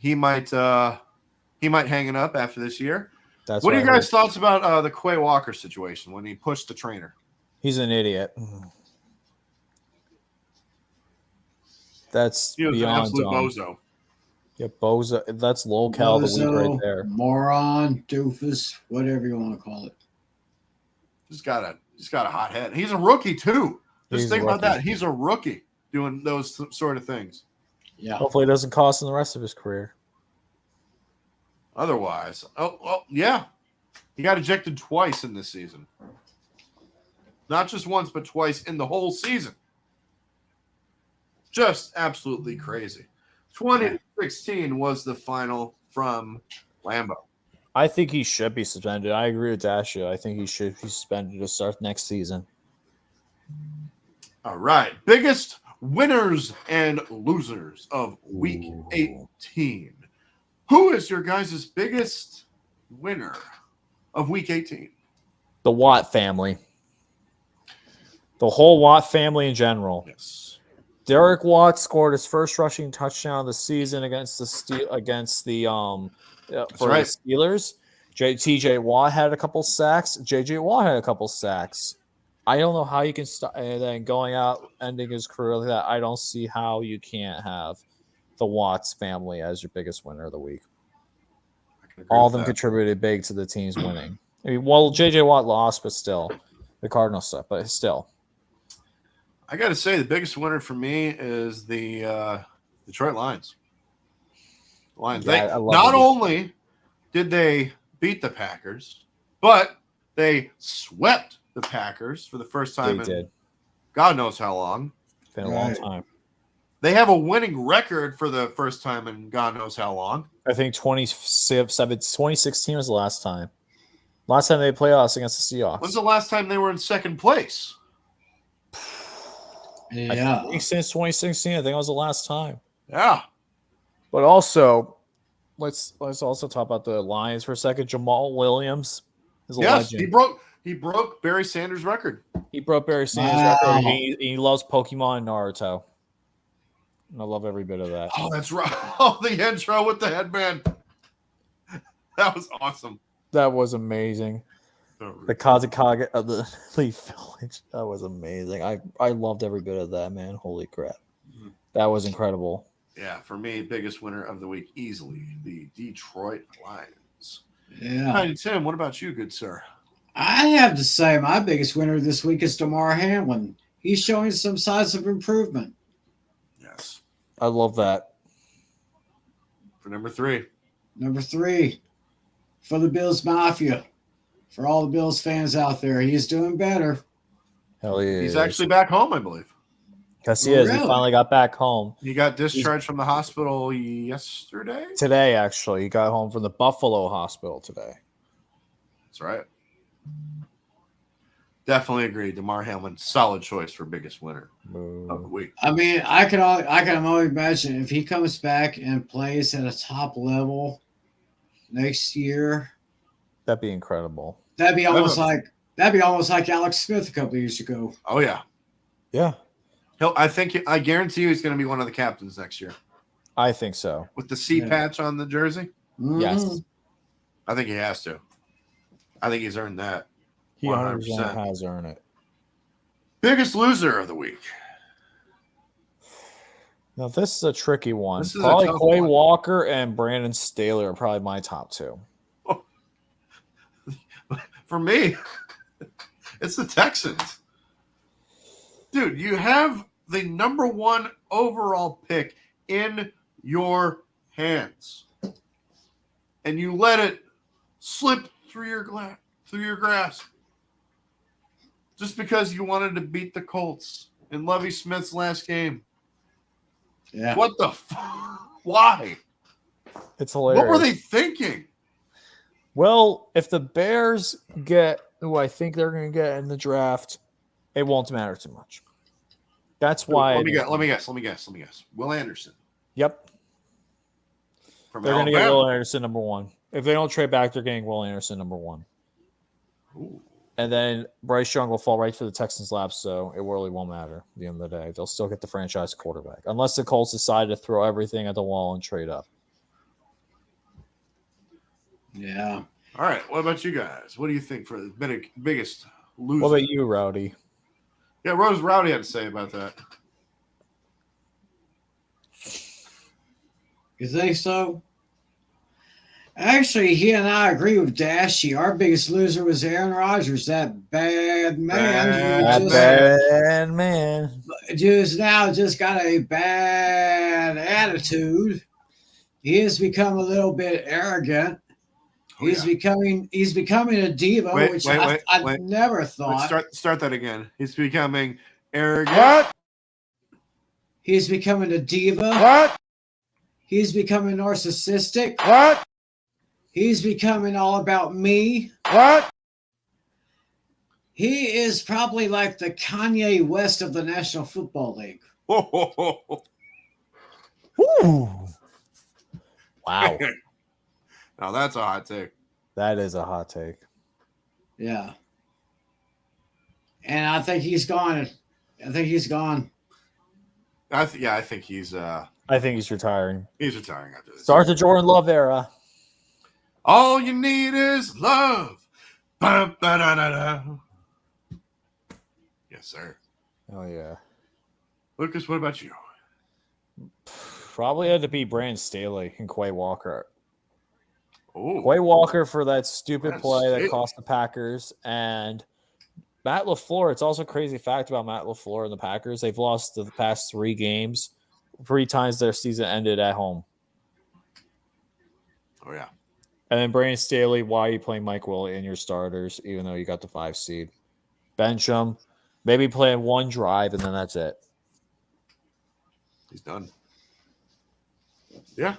hang it up after this year. What are you guys' thoughts about the Quay Walker situation when he pushed the trainer? He's an idiot. That's He was beyond an absolute dumb. bozo. Yeah, bozo. That's lolcow of the week right there. Moron, doofus, whatever you want to call it. He's got a hot head. He's a rookie too. Just think about that. He's a rookie doing those sort of things. Yeah. Hopefully it doesn't cost him the rest of his career. Otherwise, yeah. He got ejected twice in this season. Not just once, but twice in the whole season. Just absolutely crazy. 2016 was the final from Lambeau. I think he should be suspended. I agree with Dasha. I think he should be suspended to start next season. All right. Biggest winners and losers of week 18. Who is your guys' biggest winner of week 18? The Watt family. The whole Watt family in general. Yes. Derek Watt scored his first rushing touchdown of the season against the Steelers. TJ Watt had a couple sacks. JJ Watt had a couple sacks. I don't know how you can start and then going out ending his career like that. I don't see how you can't have the Watts family as your biggest winner of the week. All of them contributed big to the team's winning. I mean, well, JJ Watt lost, but still, the Cardinals stuff, but still. I got to say, the biggest winner for me is the Detroit Lions. Yeah, not only did they beat the Packers, but they swept the Packers for the first time in God knows how long. It's been a long time. They have a winning record for the first time in God knows how long. I think 2016 was the last time. Last time they played us against the Seahawks. When's the last time they were in second place? Yeah. I think since 2016, I think it was the last time. Yeah. But also, let's also talk about the Lions for a second. Jamal Williams is a legend. He broke Barry Sanders' record. He broke Barry Sanders' record. He loves Pokemon and Naruto. And I love every bit of that. Oh, that's right. Oh, the intro with the headband. That was awesome. That was amazing. The Kazakage of the Leaf Village. That was amazing. I loved every bit of that, man. Holy crap. That was incredible. Yeah, for me, biggest winner of the week, easily, the Detroit Lions. Yeah. Hi, Tim, what about you, good sir? I have to say my biggest winner this week is Damar Hamlin. He's showing some signs of improvement. Yes. I love that. For number 3. Number 3, for the Bills Mafia. For all the Bills fans out there, he's doing better. Hell yeah. He's actually back home, I believe. Yes, he is. He finally got back home. He got discharged from the hospital yesterday? Today, actually. He got home from the Buffalo hospital today. That's right. Definitely agree. Damar Hamlin, solid choice for biggest winner of the week. I mean, I can only imagine if he comes back and plays at a top level next year. That'd be incredible. That'd be almost like That'd be almost like Alex Smith a couple of years ago. Oh yeah. Yeah, I guarantee you he's going to be one of the captains next year I think so. with the C patch on the jersey. Mhm. Yes, I think he has to. I think he's earned that. he 100% 100%. has earned it. Biggest loser of the week. Now this is a tricky one. This is a Probably tough Quay one. Walker and Brandon Staley are probably my top two. For me, it's the Texans. Dude, you have the number 1 overall pick in your hands, and you let it slip through your grasp just because you wanted to beat the Colts in Lovie Smith's last game. Yeah. What the why? It's hilarious. What were they thinking? Well, if the Bears get who I think they're going to get in the draft, it won't matter too much. That's why. Let me guess. Will Anderson. Yep. From They're going to Alabama. get Will Anderson number 1. If they don't trade back, they're getting Will Anderson number 1. Ooh. And then Bryce Young will fall right to the Texans' lap, so it really won't matter at the end of the day. They'll still get the franchise quarterback, unless the Colts decide to throw everything at the wall and trade up. Yeah. All right. What about you guys? What do you think for the biggest loser? What about you, Rowdy? Yeah, Rose Rowdy had to say about that. You think so? Actually, he and I agree with Dashy. Our biggest loser was Aaron Rodgers, that bad man. Bad man. Just now just got a bad attitude. He has become a little bit arrogant. Oh, He's becoming a diva, which I never thought. Let's start that again. He's becoming arrogant. What? He's becoming a diva. What? He's becoming narcissistic. What? He's becoming all about me. What? He is probably like the Kanye West of the National Football League. Ooh. Wow. Now that's a hot take. That is a hot take. Yeah. And I think he's gone. I think he's gone. I think he's retiring. He's retiring after this. Start the Jordan Love era. All you need is love. Ba-ba-da-da-da. Yes, sir. Oh yeah. Lucas, what about you? Probably had to be Brandon Staley and Quay Walker. Oh, Quay Walker for that stupid That's play that Staley. cost the Packers, and Matt LaFleur. It's also a crazy fact about Matt LaFleur and the Packers. They've lost the past 3 games. 3 times their season ended at home. Oh yeah. And then Brandon Staley, why are you playing Mike Willie in your starters, even though you got the 5 seed? Bench him. Maybe play in 1 drive, and then that's it. He's done. Yeah.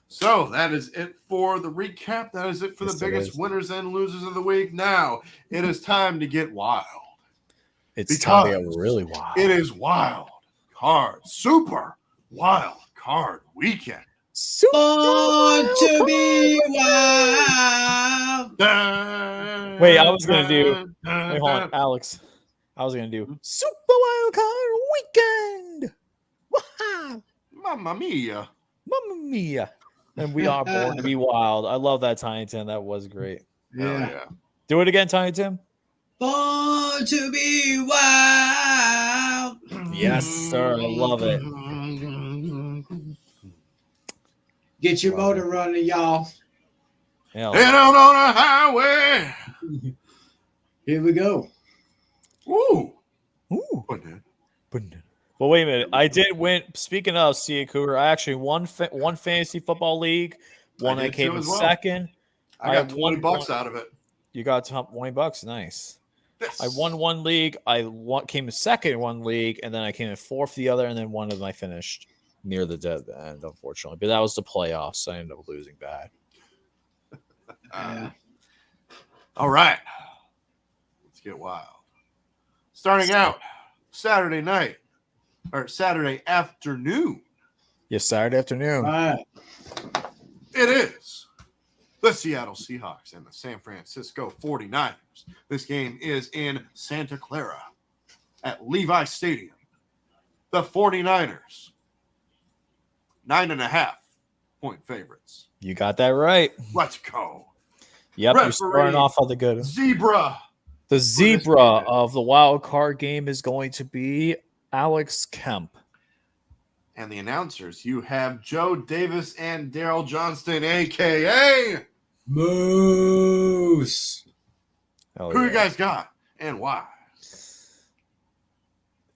So that is it for the recap. That is it for Yes, the it biggest is. winners and losers of the week. Now it is time to get wild. It's time to get Because really wild. It is wild card, super wild card weekend. Born to be wild. Wait, I was gonna do. Wait, hold on, Alex. I was gonna do Super Wild Card Weekend. Wow, Mamma mia. Mamma mia! And we are born to be wild. I love that, Tiny Tim. That was great. Hell Yeah. yeah. Do it again, Tiny Tim. Born to be wild. Yes, sir. I love it. Get your motor running, y'all. Hell. Head out on a highway. Here we go. Woo. Ooh. What, dude? Well, wait a minute. I did win. Speaking of Cia Cougar, I actually won one fantasy football league. One I did came too in as well. second. I got won $20 out of it. You got $20. Nice. Yes. I won one league. Came in second in one league, and then I came in fourth the other, and then one of them I finished near the dead end, unfortunately. But that was the playoffs, so I ended up losing bad. Yeah. All right. Let's get wild. Starting out Saturday night or Saturday afternoon. Yes, Saturday afternoon. All right. It is the Seattle Seahawks and the San Francisco 49ers. This game is in Santa Clara at Levi Stadium. The 49ers, 9.5-point favorites. You got that right. Let's go. Yep, Referee, you're starting off on the good. Zebra. The zebra of the wild card game is going to be Alex Kemp. And the announcers, you have Joe Davis and Daryl Johnston, a.k.a. Moose. Who you guys got and why?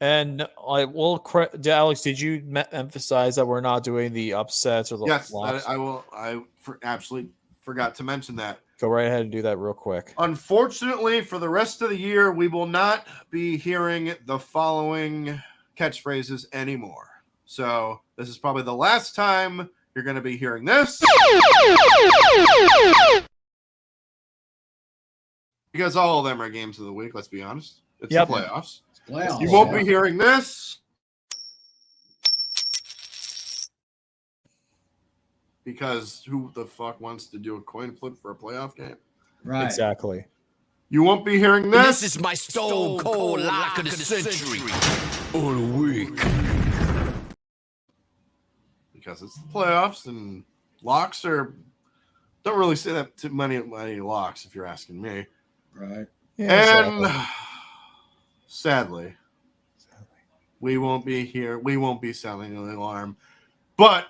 And I will, Alex, did you emphasize that we're not doing the upsets or the Yes, locks? I will. I absolutely forgot to mention that. Go right ahead and do that real quick. Unfortunately, for the rest of the year, we will not be hearing the following catchphrases anymore. So this is probably the last time you're going to be hearing this. Because all of them are games of the week, let's be honest. It's the playoffs. You won't be hearing this. Because who the fuck wants to do a coin flip for a playoff game? Right. Exactly. You won't be hearing this. This is my stone cold lock of the century. Or the week. Because it's the playoffs and locks don't really say that to many locks if you're asking me. Right. Yeah, And sadly, we won't be here. We won't be sounding the alarm. But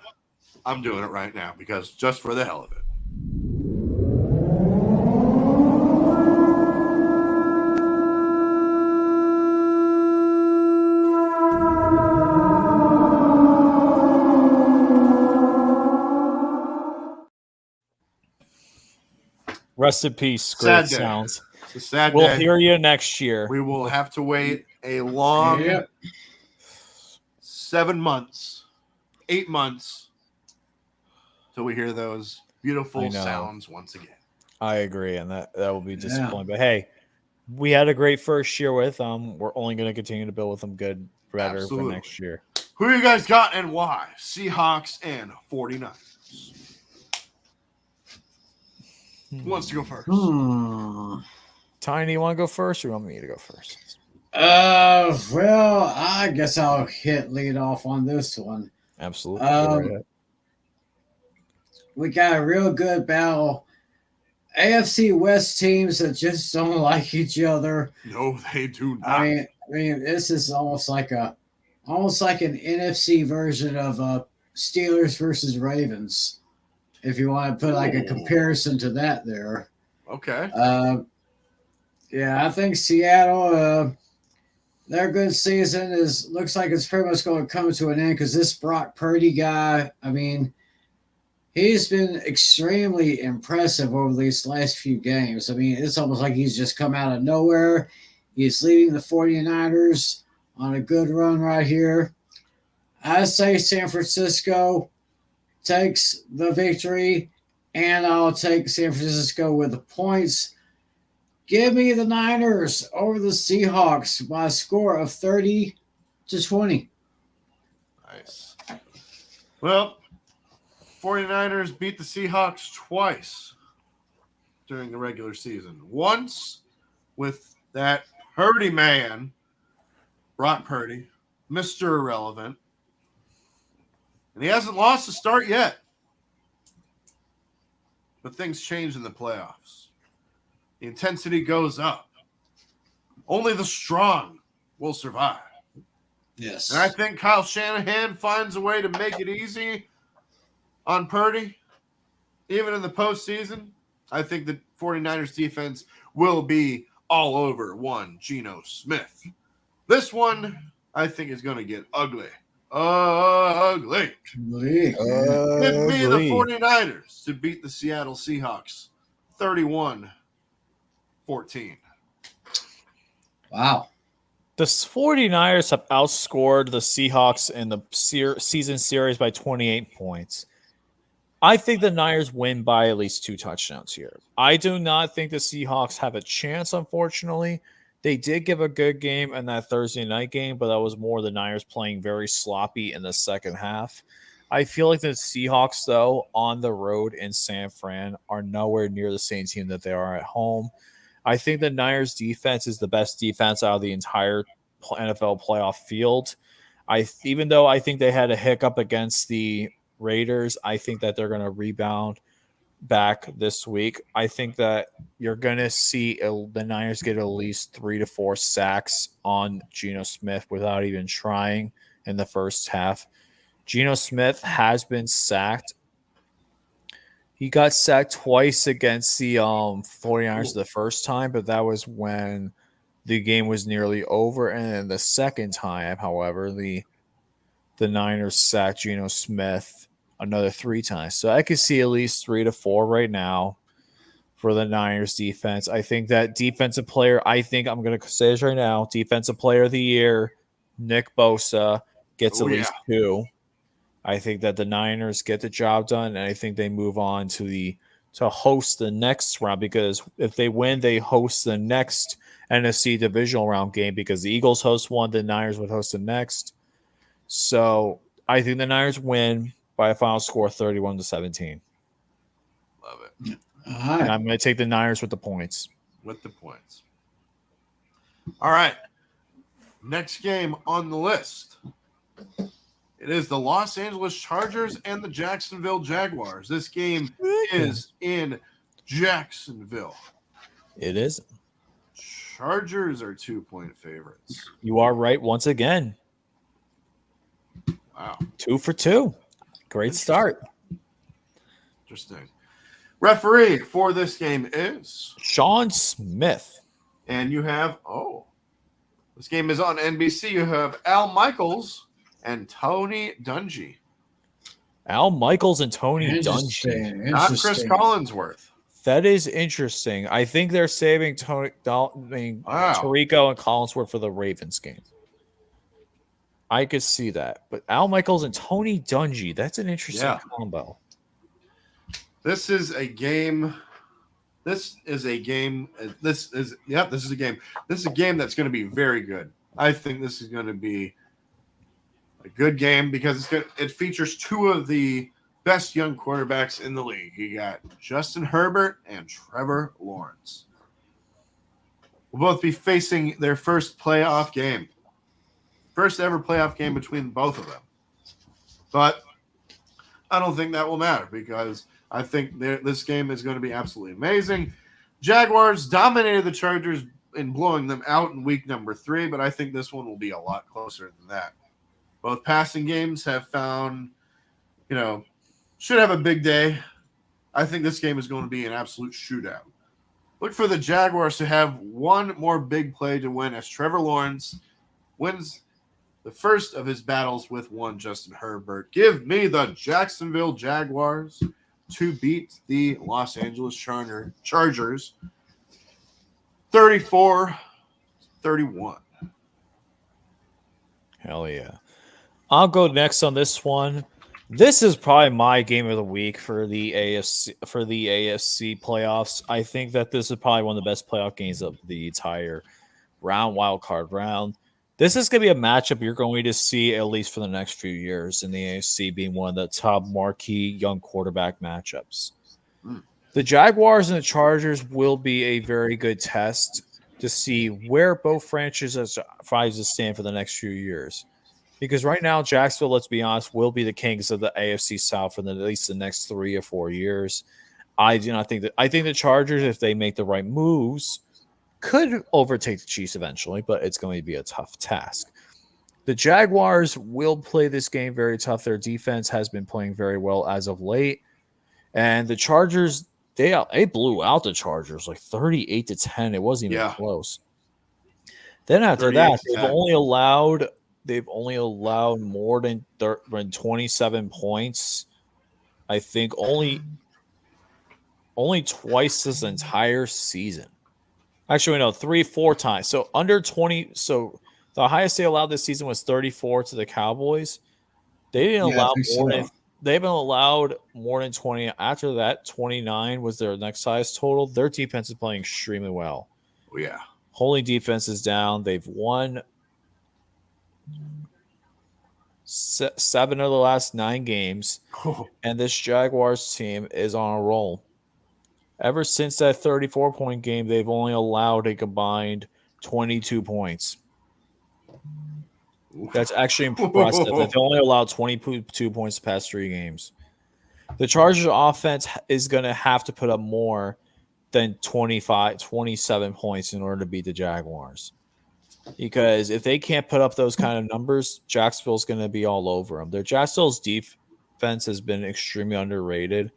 I'm doing it right now because just for the hell of it. Rest in peace. Sad Great day. sounds. It's a sad We'll day. hear you next year. We will have to wait a long 7 months, 8 months till we hear those beautiful sounds once again. I agree, and that will be disappointing. But hey, we had a great first year with them. We're only going to continue to build with them better for next year. Who you guys got and why? Seahawks and 49ers. Who wants to go first? Tiny, you want to go first, or you want me to go first? Well, I guess I'll hit lead off on this one. Absolutely. We got a real good battle. AFC West teams that just don't like each other. No, they do not. I mean, this is almost like an NFC version of Steelers versus Ravens. If you want to put like a comparison to that there. Okay. Yeah, I think Seattle, their good season looks like it's pretty much going to come to an end because this Brock Purdy guy, I mean, he's been extremely impressive over these last few games. I mean, it's almost like he's just come out of nowhere. He's leading the 49ers on a good run right here. I say San Francisco takes the victory, and I'll take San Francisco with the points. Give me the Niners over the Seahawks by a score of 30-20. Nice. Well, 49ers beat the Seahawks twice during the regular season. Once with that Purdy man, Brock Purdy, Mr. Irrelevant. And he hasn't lost a start yet. But things change in the playoffs. The intensity goes up. Only the strong will survive. Yes. And I think Kyle Shanahan finds a way to make it easy on Purdy, even in the postseason. I think the 49ers defense will be all over one Geno Smith. This one, I think, is going to get ugly. Ugly. Give me the 49ers to beat the Seattle Seahawks 31-14. Wow. The 49ers have outscored the Seahawks in the season series by 28 points. I think the Niners win by at least 2 touchdowns here. I do not think the Seahawks have a chance, unfortunately. They did give a good game in that Thursday night game, but that was more the Niners playing very sloppy in the second half. I feel like the Seahawks, though, on the road in San Fran are nowhere near the same team that they are at home. I think the Niners defense is the best defense out of the entire NFL playoff field. Even though I think they had a hiccup against the Raiders, I think that they're going to rebound back this week. I think that you're going to see the Niners get at least 3 to 4 sacks on Geno Smith without even trying in the first half. Geno Smith has been sacked. He got sacked twice against the 49ers the first time, but that was when the game was nearly over. And then the second time, however, the Niners sacked Geno Smith another 3 times. So I could see at least 3 to 4 right now for the Niners defense. I think that defensive player, I'm going to say this right now, defensive player of the year, Nick Bosa, gets at least 2. I think that the Niners get the job done, and I think they move on to host the next round, because if they win, they host the next NFC divisional round game, because the Eagles host one, the Niners would host the next. So I think the Niners win by a final score 31-17. Love it. All right. And I'm going to take the Niners with the points. All right. Next game on the list. It is the Los Angeles Chargers and the Jacksonville Jaguars. This game is in Jacksonville. It is. Chargers are 2-point favorites. You are right once again. Wow. 2 for 2. Great start. Interesting. Referee for this game is Sean Smith. And you have, this game is on NBC. You have Al Michaels and Tony Dungy. Al Michaels and Tony Dungy. Not Chris Collinsworth. That is interesting. I think they're saving Tarico and Collinsworth for the Ravens game. I could see that. But Al Michaels and Tony Dungy, that's an interesting combo. This is a game that's going to be very good. I think this is going to be a good game because it features 2 of the best young quarterbacks in the league. You got Justin Herbert and Trevor Lawrence. Will both be facing their first playoff game. First ever playoff game between both of them. But I don't think that will matter because I think this game is going to be absolutely amazing. Jaguars dominated the Chargers in blowing them out in week number 3, but I think this one will be a lot closer than that. Both passing games have found, should have a big day. I think this game is going to be an absolute shootout. Look for the Jaguars to have one more big play to win as Trevor Lawrence wins the first of his battles with one Justin Herbert. Give me the Jacksonville Jaguars to beat the Los Angeles Chargers 34-31. Hell yeah. I'll go next on this one. This is probably my game of the week for the AFC playoffs. I think that this is probably one of the best playoff games of the entire wild card round. This is going to be a matchup you're going to see at least for the next few years in the AFC, being one of the top marquee young quarterback matchups. The Jaguars and the Chargers will be a very good test to see where both franchises stand for the next few years. Because right now, Jacksonville, let's be honest, will be the kings of the AFC South for at least the next 3 or 4 years. I think the Chargers, if they make the right moves, could overtake the Chiefs eventually, but it's going to be a tough task. The Jaguars will play this game very tough. Their defense has been playing very well as of late. And the Chargers, they blew out the Chargers like 38-10. It wasn't even close. Then after that, they've only allowed more than 27 points. I think only twice this entire season. Actually, no, 3-4 times. So under 20. So the highest they allowed this season was 34 to the Cowboys. They didn't allow more than. They haven't allowed more than 20. After that, 29 was their next highest total. Their defense is playing extremely well. Oh, yeah. Holding defense is down. They've won 7 of the last 9 games, and this Jaguars team is on a roll. Ever since that 34-point game, they've only allowed a combined 22 points. That's actually impressive. They've only allowed 22 points the past 3 games. The Chargers offense is going to have to put up more than 27 points in order to beat the Jaguars. Because if they can't put up those kind of numbers, Jacksonville's going to be all over them. Jacksonville's defense has been extremely underrated.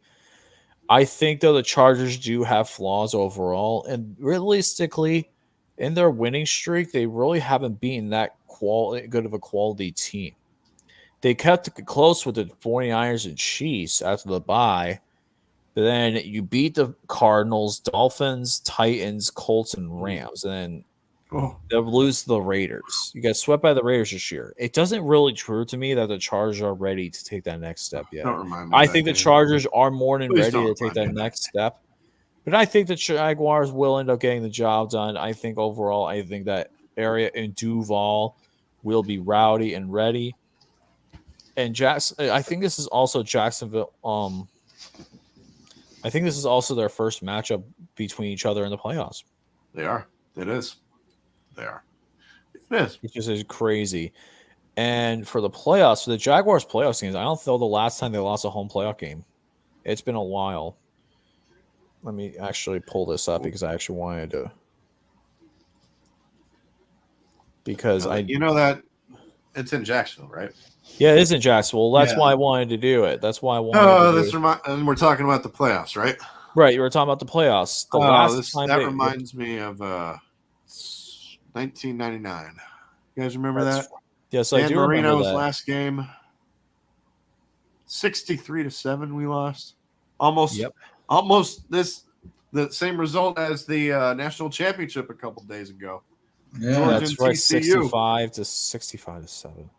I think, though, the Chargers do have flaws overall. And realistically, in their winning streak, they really haven't beaten that good of a quality team. They kept it close with the 49ers and Chiefs after the bye. But then you beat the Cardinals, Dolphins, Titans, Colts, and Rams. And then they'll lose to the Raiders. You got swept by the Raiders this year. It doesn't really prove to me that the Chargers are ready to take that next step yet. I think the Chargers are more than ready to take that next step. But I think the Jaguars will end up getting the job done. I think overall, I think that area in Duval will be rowdy and ready. And I think this is also Jacksonville. I think this is also their first matchup between each other in the playoffs. They are. It is. They are. It is. Which is crazy. And for the playoffs, for the Jaguars playoffs games, I don't know the last time they lost a home playoff game. It's been a while. Let me actually pull this up because I actually wanted to. Because you know that it's in Jacksonville, right? Yeah, it is in Jacksonville. That's why I wanted to do it. That's why I wanted to do it. And we're talking about the playoffs, right? Right, you were talking about the playoffs. That reminds me of 1999. You guys remember that? Yes, I do remember Marino's that. last game, 63-7, we lost. Almost the same result as the national championship a couple days ago. Yeah, Georgia that's and right. TCU. 65-7.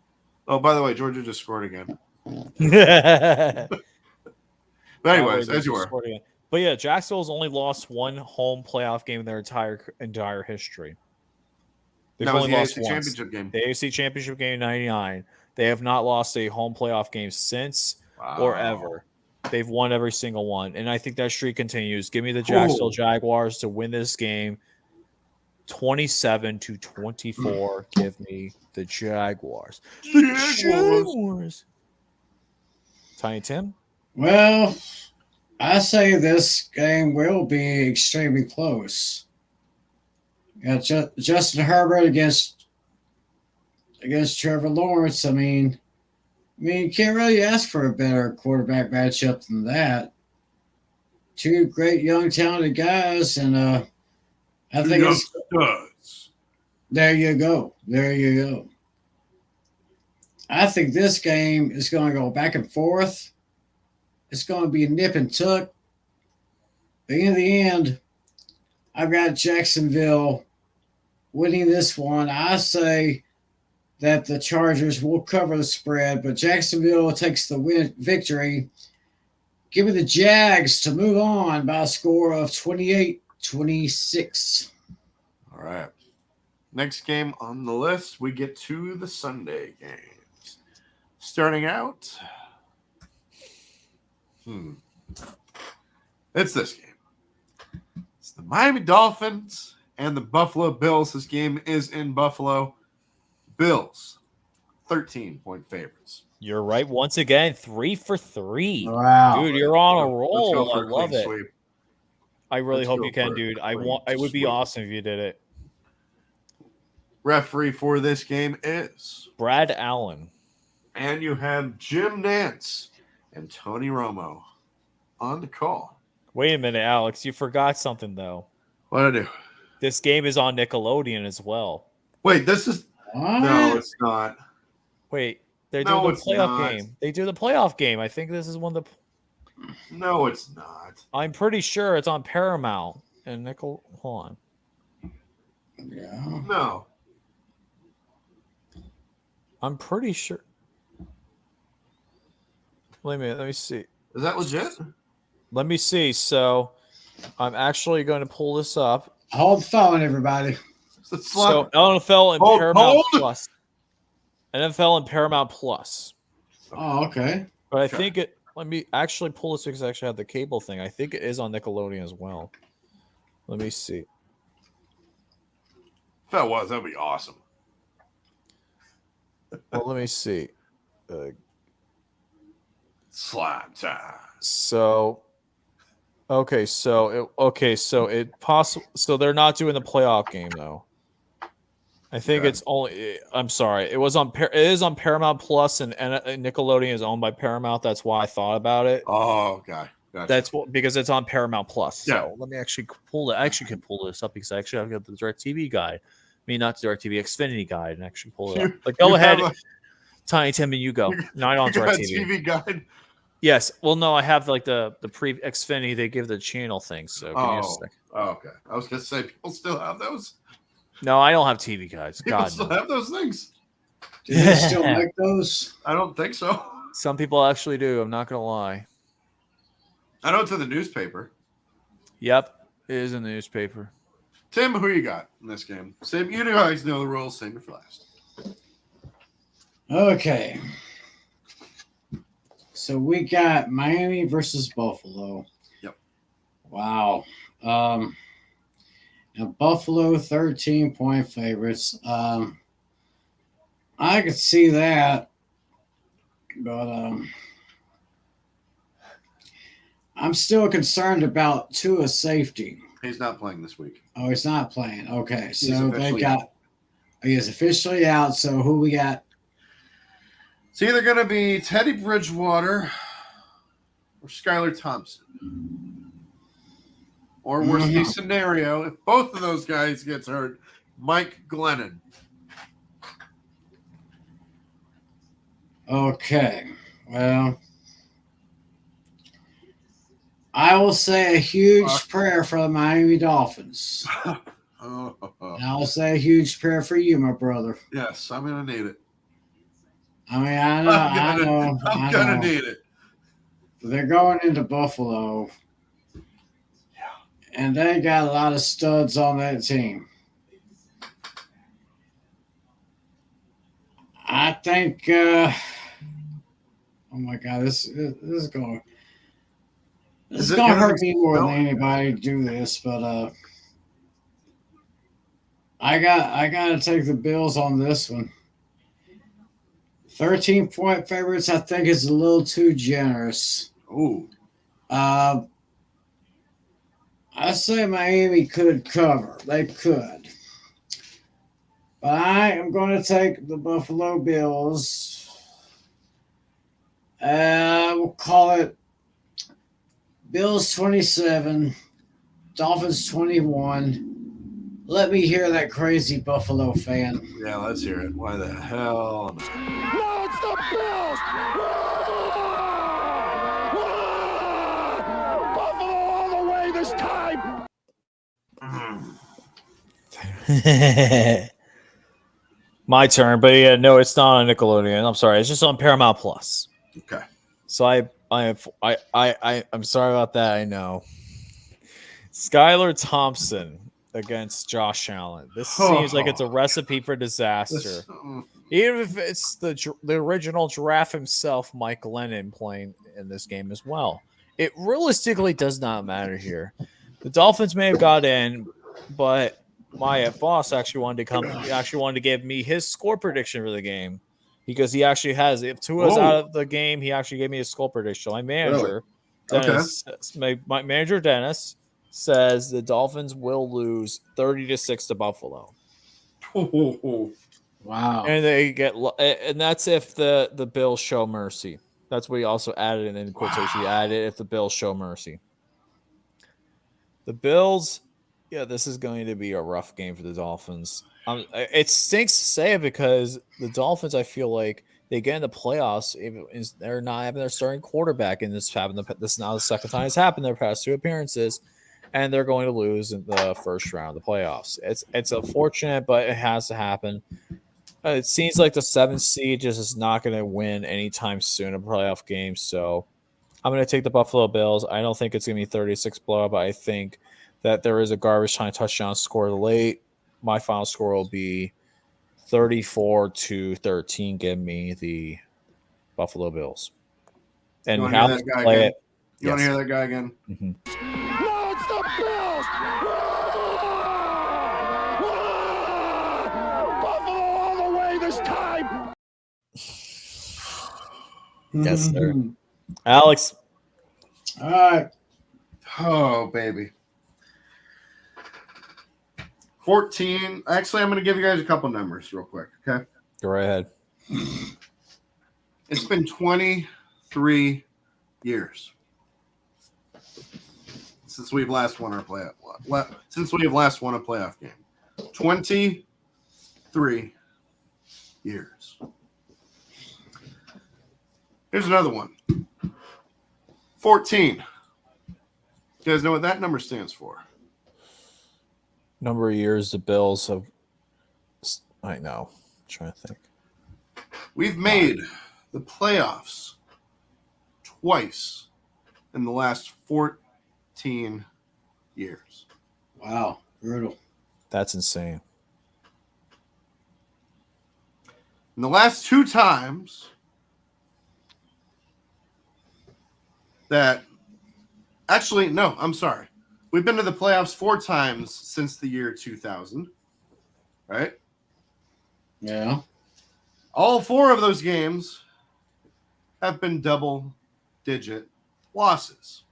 Oh, by the way, Georgia just scored again. But But anyways, as you were. But yeah, Jacksonville's only lost one home playoff game in their entire history. They've That was only the lost AFC once. Championship game. The AFC Championship game in '99. They have not lost a home playoff game since or ever. They've won every single one, and I think that streak continues. Give me the Jacksonville Jaguars to win this game, 27-24. Give me the Jaguars. The Jaguars. Tiny Tim. Well, I say this game will be extremely close. You got Justin Herbert against Trevor Lawrence. I mean, you can't really ask for a better quarterback matchup than that. Two great young talented guys, and I think there you go. I think this game is going to go back and forth. It's going to be a nip and tuck. But in the end, I've got Jacksonville winning this one. I say that the Chargers will cover the spread, but Jacksonville takes the victory. Give me the Jags to move on by a score of 28-26. All right. Next game on the list, we get to the Sunday games. Starting out, it's this game. It's the Miami Dolphins and the Buffalo Bills. This game is in Buffalo. Bills, 13-point favorites. You're right. Once again, 3 for 3. Wow. Dude, you're on a roll. I a love clean it. sweep. I really Let's hope go you can, for dude. a It would be sweep. awesome if you did it. Referee for this game is Brad Allen. And you have Jim Nance and Tony Romo on the call. Wait a minute, Alex. You forgot something, though. What'd I do? This game is on Nickelodeon as well. Wait, this is... What? No, it's not. Wait, they're No, doing the it's playoff not. game. They do the playoff game. I think this is one of the... No, it's not. I'm pretty sure it's on Paramount and Nickel. Hold on. Yeah. No. I'm pretty sure. Wait a minute. Let me see. Is that legit? Let me see. So I'm actually going to pull this up. Hold the phone, everybody. It's So NFL and Paramount hold. Plus. NFL and Paramount Plus. Oh, okay. But I think it. Let me actually pull this because I actually have the cable thing. I think it is on Nickelodeon as well. Let me see. If that was, that'd be awesome. Well, let me see. Slap time. So they're not doing the playoff game though. I think it's only. I'm sorry. It is on Paramount Plus, and Nickelodeon is owned by Paramount. That's why I thought about it. Oh, okay. Gotcha. Because it's on Paramount Plus. So Yeah. let me actually pull it. I actually can pull this up because I've got the DirecTV guide. I mean, not the DirecTV Xfinity guide, and actually pull it up. But go ahead, Tiny Tim, and you go. Not on DirecTV. TV guide. Yes. Well, no, I have like the pre Xfinity. They give the channel thing. So give me a second. Oh, okay. I was gonna say people still have those. No, I don't have TV guides. People God, still no. have those things. Do they still make those? I don't think so. Some people actually do. I'm not gonna lie. I know it's in the newspaper. Yep, it is in the newspaper. Tim, who you got in this game? Same. You guys know the rules. Same for last. Okay. So we got Miami versus Buffalo. Yep. Wow. Now Buffalo 13-point favorites. I could see that, but I'm still concerned about Tua's safety. He's not playing this week. Oh, he's not playing. Okay, He's so they officially got. out. He is officially out. So who we got? It's either going to be Teddy Bridgewater or Skylar Thompson. Or worst case scenario, if both of those guys gets hurt, Mike Glennon. Okay. Well, I will say a huge prayer for the Miami Dolphins. And I will say a huge prayer for you, my brother. Yes, I'm going to need it. I mean, I know. I'm going to need it. They're going into Buffalo. And they got a lot of studs on that team. I think, oh my God, this is going to hurt me more than anybody to do this, but I got to take the Bills on this one. 13-point favorites, I think, is a little too generous. Ooh. I say Miami could cover. They could. But I am going to take the Buffalo Bills. We'll call it Bills 27, Dolphins 21. Let me hear that crazy Buffalo fan. Yeah, let's hear it. Why the hell? No, it's the Bills! Buffalo all the way this time! My turn, but yeah, no, it's not on Nickelodeon. I'm sorry, it's just on Paramount Plus. Okay. So I'm sorry about that. I know. Skylar Thompson against Josh Allen. This seems like it's a recipe for disaster. Even if it's the original giraffe himself, Mike Glennon, playing in this game as well. It realistically does not matter here. The Dolphins may have got in, but my boss actually wanted to give me his score prediction for the game because he actually has. If Tua's out of the game, he actually gave me a score prediction. My manager, Dennis, my manager Dennis says the Dolphins will lose 30-6 to Buffalo. Wow! And they get, and that's if the Bills show mercy. That's what he also added in quotation. He added if the Bills show mercy. The Bills. Yeah, this is going to be a rough game for the Dolphins. It stinks to say it because the Dolphins, I feel like they get in the playoffs. They're not having their starting quarterback, and this is now the second time it's happened their past two appearances, and they're going to lose in the first round of the playoffs. It's unfortunate, but it has to happen. It seems like the 7th seed just is not going to win anytime soon a playoff game, so I'm going to take the Buffalo Bills. I don't think it's going to be 36 blowout, but I think that there is a garbage time touchdown score late. My final score will be 34-13. Give me the Buffalo Bills. And You want to how hear they that guy play again? it. You want to Yes. hear that guy again? Mhm. No, it's the Bills! Buffalo all the way this time! Yes, sir. Alex. All right. Oh, baby. 14. Actually, I'm going to give you guys a couple numbers real quick, okay? Go right ahead. It's been 23 years since we've last won our playoff. Since we have last won a playoff game. 23 years. Here's another one. 14. You guys know what that number stands for? Number of years the Bills have. I know. I'm trying to think. We've made the playoffs twice in the last 14 years. Wow. Brutal. That's insane. In the last two times that actually, no, I'm sorry. We've been to the playoffs 4 times since the year 2000, right? Yeah. All 4 of those games have been double-digit losses.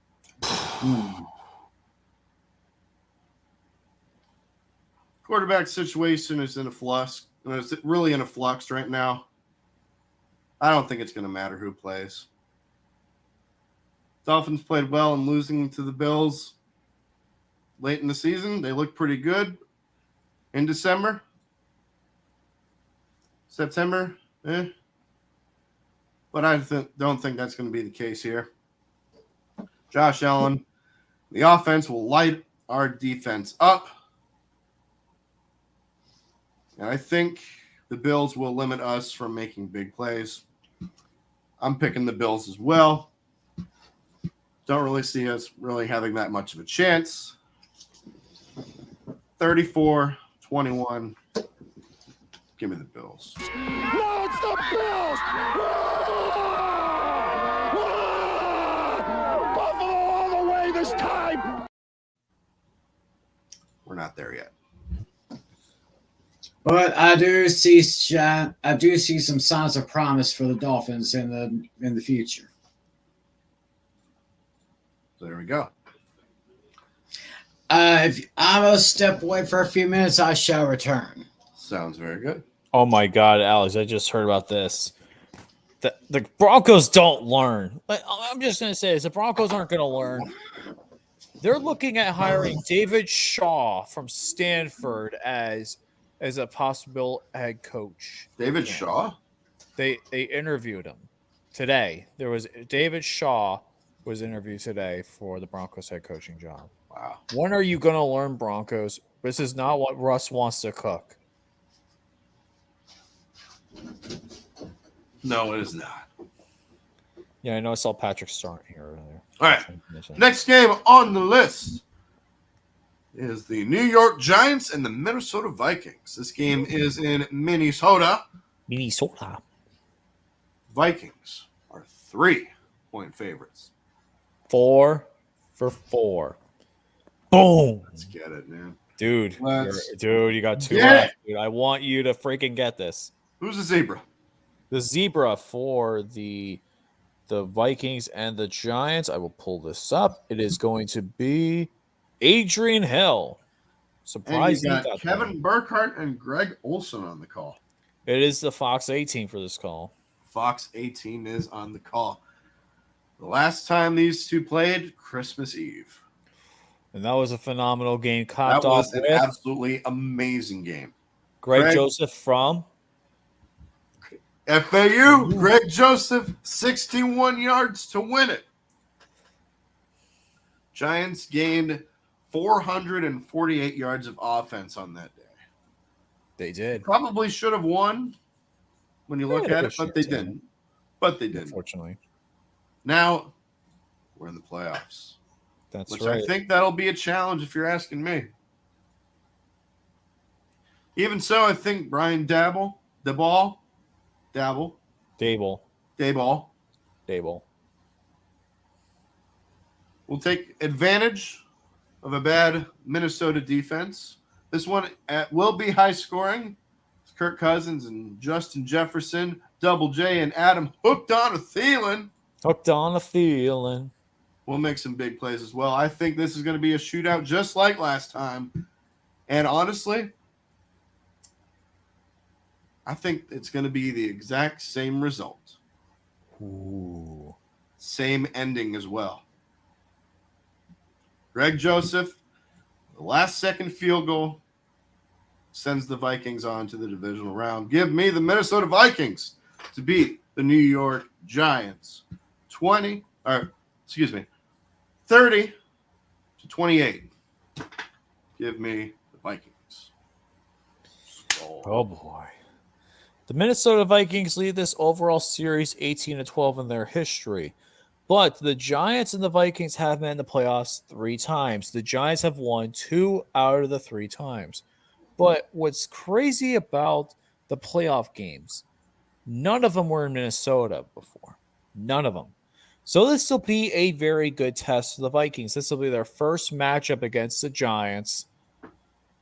Quarterback situation is in a flux. It's really in a flux right now. I don't think it's going to matter who plays. Dolphins played well in losing to the Bills late in the season. They looked pretty good in December. September, But I don't think that's going to be the case here. Josh Allen, the offense will light our defense up. And I think the Bills will limit us from making big plays. I'm picking the Bills as well. Don't really see us really having that much of a chance. 34-21. Give me the Bills. No, it's the Bills! Buffalo all the way this time! We're not there yet. But I do see some signs of promise for the Dolphins in the future. So there we go. If I'm gonna step away for a few minutes, I shall return. Sounds very good. Oh my God, Alex! I just heard about this. The Broncos don't learn. I'm just gonna say this: the Broncos aren't gonna learn. They're looking at hiring David Shaw from Stanford as a possible head coach. David Shaw? They interviewed him today. David Shaw was interviewed today for the Broncos head coaching job. Wow. When are you going to learn, Broncos? This is not what Russ wants to cook. No, it is not. Yeah, I know I saw Patrick Starr here earlier. All right. Next game on the list is the New York Giants and the Minnesota Vikings. This game is in Minnesota. Minnesota. Vikings are 3-point favorites. 4 for 4. Boom. Let's get it, man. Dude, you got 2 get left. Dude, I want you to freaking get this. Who's the zebra? The zebra for the Vikings and the Giants. I will pull this up. It is going to be Adrian Hill. Surprising. And you got Kevin Burkhardt and Greg Olson on the call. It is the Fox 18 for this call. Fox 18 is on the call. The last time these two played, Christmas Eve. And that was a phenomenal game. That was an absolutely amazing game. Greg Joseph from FAU. Greg Joseph, 61 yards to win it. Giants gained 448 yards of offense on that day. They did. Probably should have won when you look at it, but they didn't. But they didn't. Unfortunately. Now we're in the playoffs. That's which right. I think that'll be a challenge if you're asking me. Even so, I think Brian Daboll, Daboll, Dable. will take advantage of a bad Minnesota defense. This one will be high scoring. It's Kirk Cousins and Justin Jefferson, Double J and Adam hooked on a Thielen. We'll make some big plays as well. I think this is going to be a shootout just like last time. And honestly, I think it's going to be the exact same result. Ooh. Same ending as well. Greg Joseph, the last second field goal, sends the Vikings on to the divisional round. Give me the Minnesota Vikings to beat the New York Giants 30-28. Give me the Vikings. Oh boy. The Minnesota Vikings lead this overall series 18-12 in their history. But the Giants and the Vikings have been in the playoffs 3 times. The Giants have won 2 out of the 3 times. But what's crazy about the playoff games, none of them were in Minnesota before. None of them. So this will be a very good test for the Vikings. This will be their first matchup against the Giants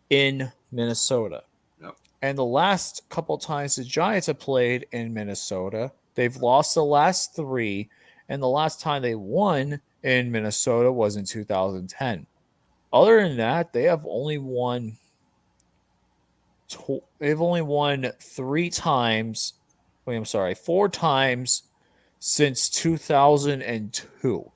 in Minnesota. Yep. And the last couple times the Giants have played in Minnesota, they've lost the last 3. And the last time they won in Minnesota was in 2010. Other than that, they have only won. They've only won 3 times. Wait, 4 times since 2002.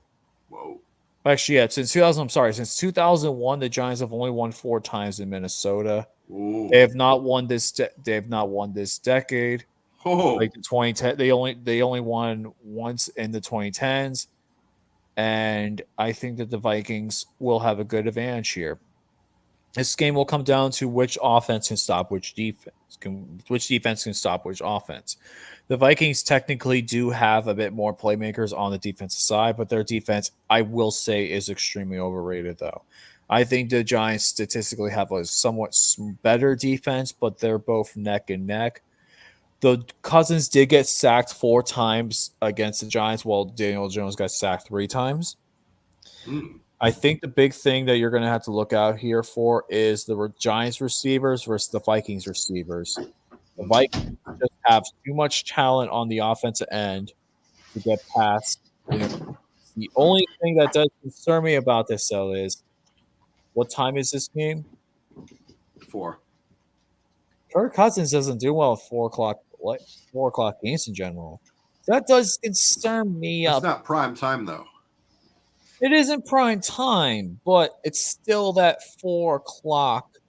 Whoa! Actually, yeah, since 2000. I'm sorry, since 2001, the Giants have only won 4 times in Minnesota. Ooh. They have not won this. They have not won this decade. Oh. Like the 2010, they only won once in the 2010s, and I think that the Vikings will have a good advantage here. This game will come down to which offense can stop which defense. Which defense can stop which offense. The Vikings technically do have a bit more playmakers on the defensive side, but their defense, I will say, is extremely overrated, though. I think the Giants statistically have a somewhat better defense, but they're both neck and neck. The Cousins did get sacked 4 times against the Giants, while Daniel Jones got sacked 3 times. I think the big thing that you're going to have to look out here for is the Giants receivers versus the Vikings receivers. The Vikings just have too much talent on the offensive end to get past. The only thing that does concern me about this, though, is what time is this game? 4. Kirk Cousins doesn't do well at 4 o'clock games in general. That does concern me. It's not prime time, though. It isn't prime time, but it's still that 4 o'clock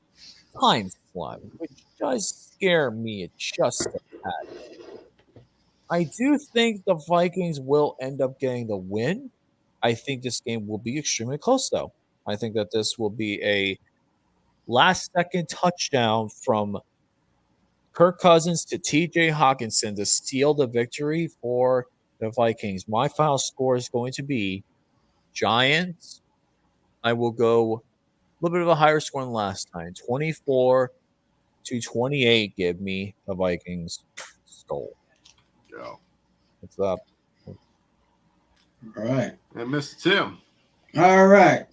time slot, which does scare me just a tad. I do think the Vikings will end up getting the win. I think this game will be extremely close, though. I think that this will be a last-second touchdown from Kirk Cousins to TJ Hawkinson to steal the victory for the Vikings. My final score is going to be Giants. I will go a little bit of a higher score than last time. 24-28. Give me the Vikings. Skull. Go. What's up? All right. And Mr. Tim. All right.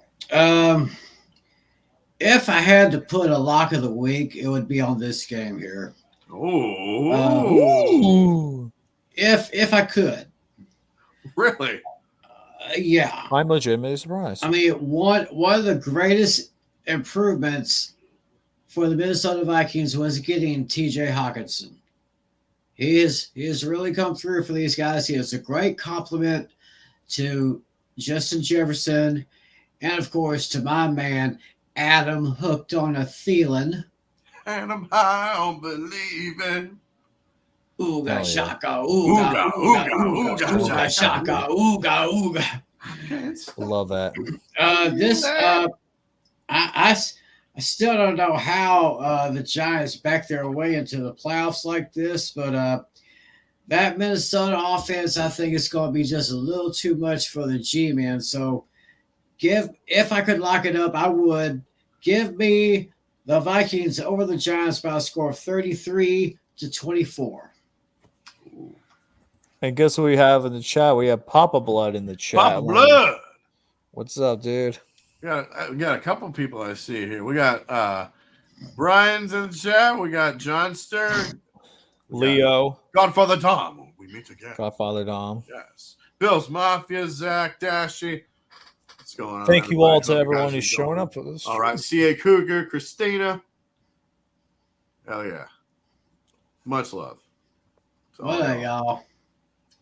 If I had to put a lock of the week, it would be on this game here. Oh. If I could. Really? Yeah. I'm legitimately surprised. I mean, one of the greatest improvements for the Minnesota Vikings was getting TJ Hawkinson. He has really come through for these guys. He is a great compliment to Justin Jefferson, and of course to my man Adam hooked on a Thielen. And I'm high on believing. Ooga shaka, ooga, ooga, ooga, ooga shaka, ooga, ooga. Love that. I still don't know how the Giants back their way into the playoffs like this, but that Minnesota offense, I think it's going to be just a little too much for the G-men. So if I could lock it up, I would. Give me The Vikings over the Giants by a score of 33-24. And guess what we have in the chat? We have Papa Blood in the chat. Papa Blood. What's up, dude? We got a couple people I see here. We got Brian's in the chat. We got John Stern. Leo. Godfather Tom. We meet again. Godfather Dom. Yes. Bill's Mafia, Zach Dashy. What's going on? Thank you all to Hope you everyone guys who's are showing going. up for this. All right. C.A. Cougar, Christina. Hell yeah. Much love. What a y'all.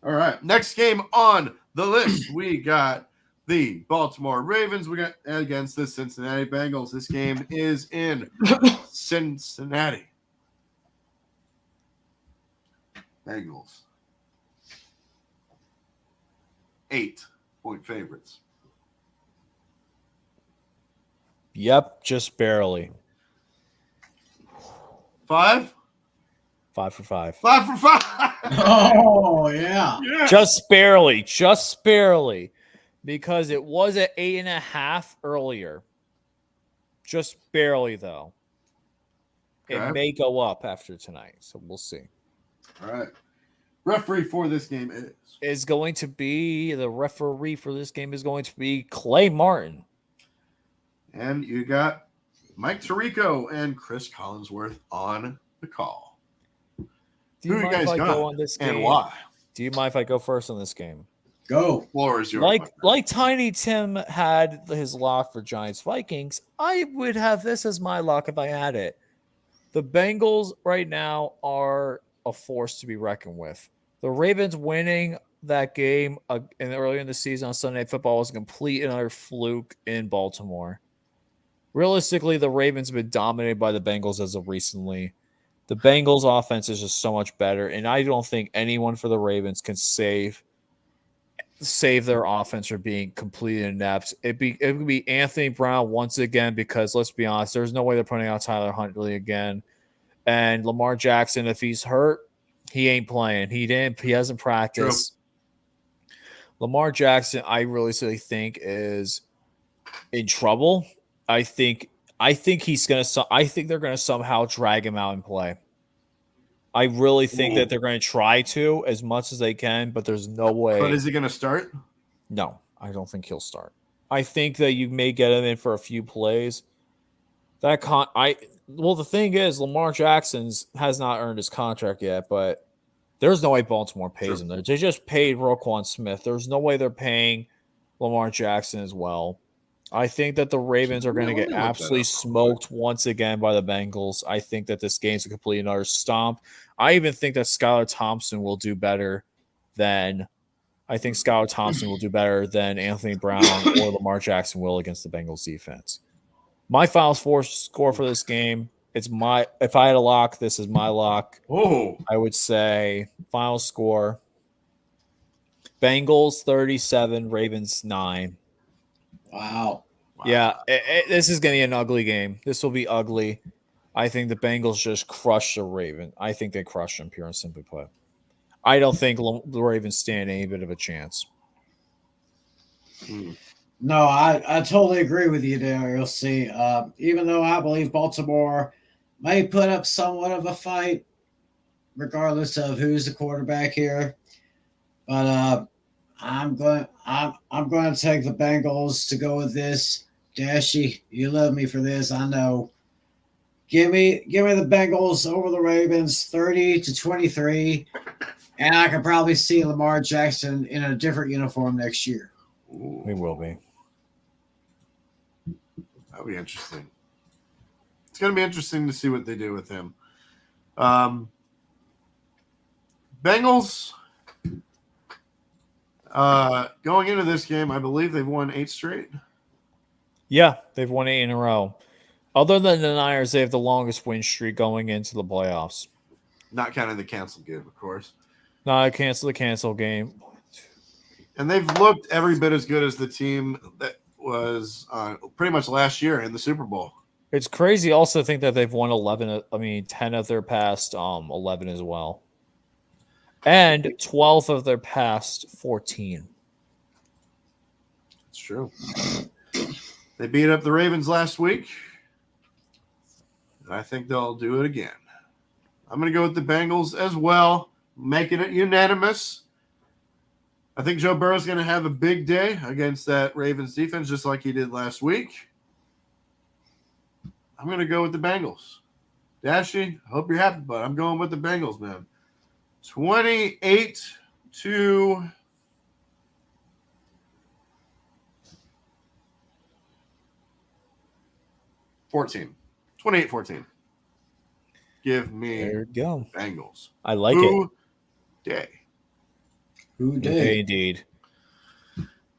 All right. Next game on the list, we got the Baltimore Ravens. We got against the Cincinnati Bengals. This game is in Cincinnati. Bengals. 8-point favorites. Yep, just barely. 5? 5 for 5. 5 for 5. Oh, yeah. Yeah. Just barely. Because it was at 8.5 earlier. Just barely, though. Okay. It may go up after tonight, so we'll see. All right. Referee for this game The referee for this game is going to be Clay Martin. And you got Mike Tirico and Chris Collinsworth on the call. Do you mind if I go on this game? And why? Do you mind if I go first on this game? Go. Floor is yours. Like Tiny Tim had his lock for Giants Vikings, I would have this as my lock if I had it. The Bengals right now are a force to be reckoned with. The Ravens winning that game earlier in the season on Sunday Night Football was a complete and utter fluke in Baltimore. Realistically, the Ravens have been dominated by the Bengals as of recently. The Bengals offense is just so much better, and I don't think anyone for the Ravens can save their offense from being completely inept. It would be Anthony Brown once again, because let's be honest, there's no way they're putting out Tyler Huntley again. And Lamar Jackson, if he's hurt, he ain't playing. He hasn't practiced. True. Lamar Jackson, I really think is in trouble. I think they're gonna somehow drag him out and play. I really think that they're going to try to as much as they can, but there's no way. But is he going to start? No, I don't think he'll start. I think that you may get him in for a few plays. The thing is, Lamar Jackson has not earned his contract yet, but there's no way Baltimore pays him. They just paid Roquan Smith. There's no way they're paying Lamar Jackson as well. I think that the Ravens are going to get absolutely smoked once again by the Bengals. I think that this game's a complete and utter stomp. I even think that Skylar Thompson will do better than Anthony Brown or Lamar Jackson will against the Bengals defense. My final score for this game, if I had a lock, this is my lock. Oh, I would say final score, Bengals 37, Ravens 9. Wow. Yeah, this is going to be an ugly game. This will be ugly. I think the Bengals just crush the Ravens. I think they crush them, pure and simply put. I don't think the Ravens stand any bit of a chance. No, I totally agree with you there. You'll see. Even though I believe Baltimore may put up somewhat of a fight, regardless of who's the quarterback here, but I'm going to take the Bengals to go with this. Dashy, you love me for this, I know. Give me the Bengals over the Ravens, 30-23, and I can probably see Lamar Jackson in a different uniform next year. He will be. That'll be interesting. It's going to be interesting to see what they do with him. Bengals. Going into this game, I believe they've won 8 straight. Yeah, they've won 8 in a row. Other than the Niners, they have the longest win streak going into the playoffs. Not counting the canceled game, of course. No, I cancel the cancel game. And they've looked every bit as good as the team that was pretty much last year in the Super Bowl. It's crazy also to think that they've won 10 of their past 11 as well. And 12 of their past 14. It's true. They beat up the Ravens last week. And I think they'll do it again. I'm going to go with the Bengals as well, making it unanimous. I think Joe Burrow's going to have a big day against that Ravens defense, just like he did last week. I'm going to go with the Bengals. Dashy, I hope you're happy, but I'm going with the Bengals, man. 28-14. 28-14. Give me There you go. Bengals. I like it. Day. Who Okay, did? indeed.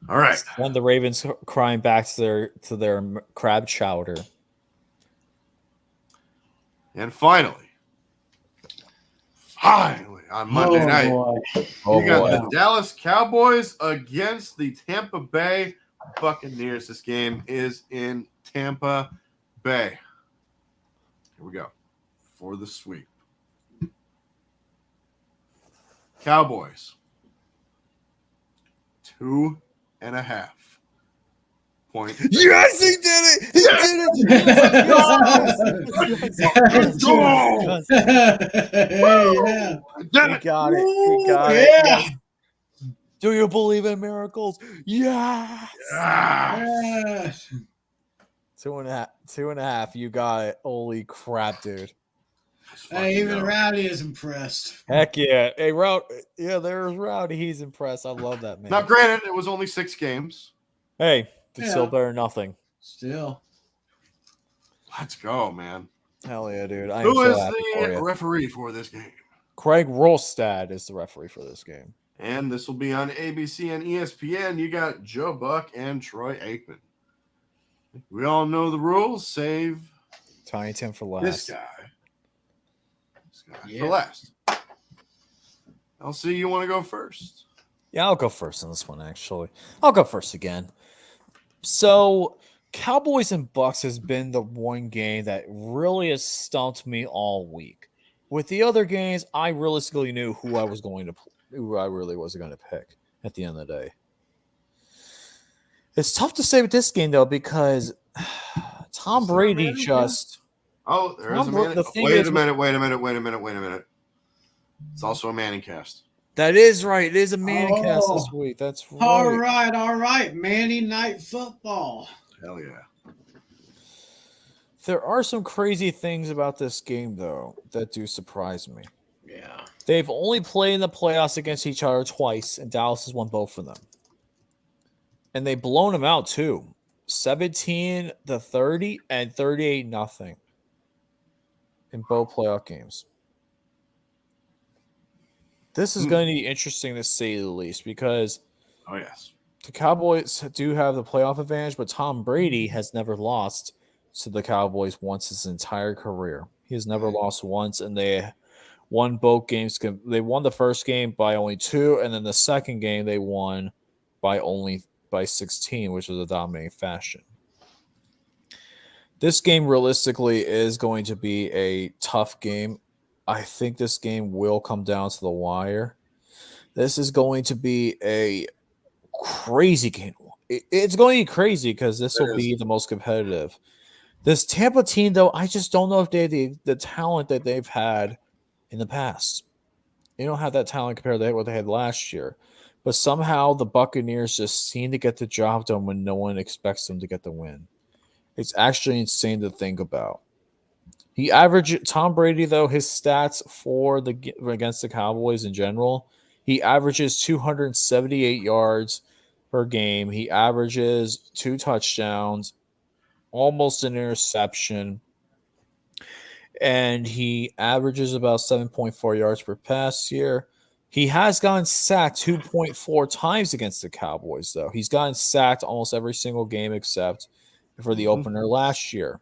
All right. Send the Ravens crying back to their crab chowder. And finally, on Monday night, Boy. you got the Dallas Cowboys against the Tampa Bay Buccaneers. This game is in Tampa Bay. Here we go for the sweep. Cowboys, 2.5 points. Yes, he did it! He did Let's go! Yeah. He got it. He got it. Yeah. Do you believe in miracles? Yes. Yeah. 2.5. You got it. Holy crap, dude. Hey, even Rowdy is impressed. Heck yeah. Hey, Rowdy. Yeah, there's Rowdy. He's impressed. I love that, man. Now, granted, it was only 6 games. Hey, it's Yeah. still better than nothing. Still. Let's go, man. Hell yeah, dude. I am Who so is happy for the you. referee for this game? Craig Rolstad is the referee for this game. And this will be on ABC and ESPN. You got Joe Buck and Troy Aikman. We all know the rules. Save Tiny Tim for last. this guy Yeah. for last. LC, you want to go first? Yeah, I'll go first on this one, actually. I'll go first again. So, Cowboys and Bucks has been the one game that really has stumped me all week. With the other games, I realistically knew who I really was going to pick at the end of the day. It's tough to say with this game, though, because Tom Brady just... Oh, there is a Manning. Wait a minute. It's also a Manning cast. That is right. It is a Manning cast this week. That's right. All right. Manny Night Football. Hell yeah. There are some crazy things about this game, though, that do surprise me. Yeah. They've only played in the playoffs against each other twice, and Dallas has won both of them. And they've blown them out, too. 17-30 and 38-0 in both playoff games. This is going to be interesting to say the least because Oh, yes. the Cowboys do have the playoff advantage, but Tom Brady has never lost to the Cowboys once his entire career. He has never lost once, and they won both games. They won the first game by only 2, and then the second game they won by 16, which was a dominating fashion. This game realistically is going to be a tough game. I think this game will come down to the wire. This is going to be a crazy game. It's going to be crazy because this will be the most competitive. This Tampa team, though, I just don't know if they have the talent that they've had in the past. They don't have that talent compared to what they had last year. But somehow the Buccaneers just seem to get the job done when no one expects them to get the win. It's actually insane to think about. Tom Brady, though, his stats for against the Cowboys in general, he averages 278 yards per game. He averages 2 touchdowns, almost an interception, and he averages about 7.4 yards per pass here. He has gotten sacked 2.4 times against the Cowboys, though. He's gotten sacked almost every single game except for the opener last year.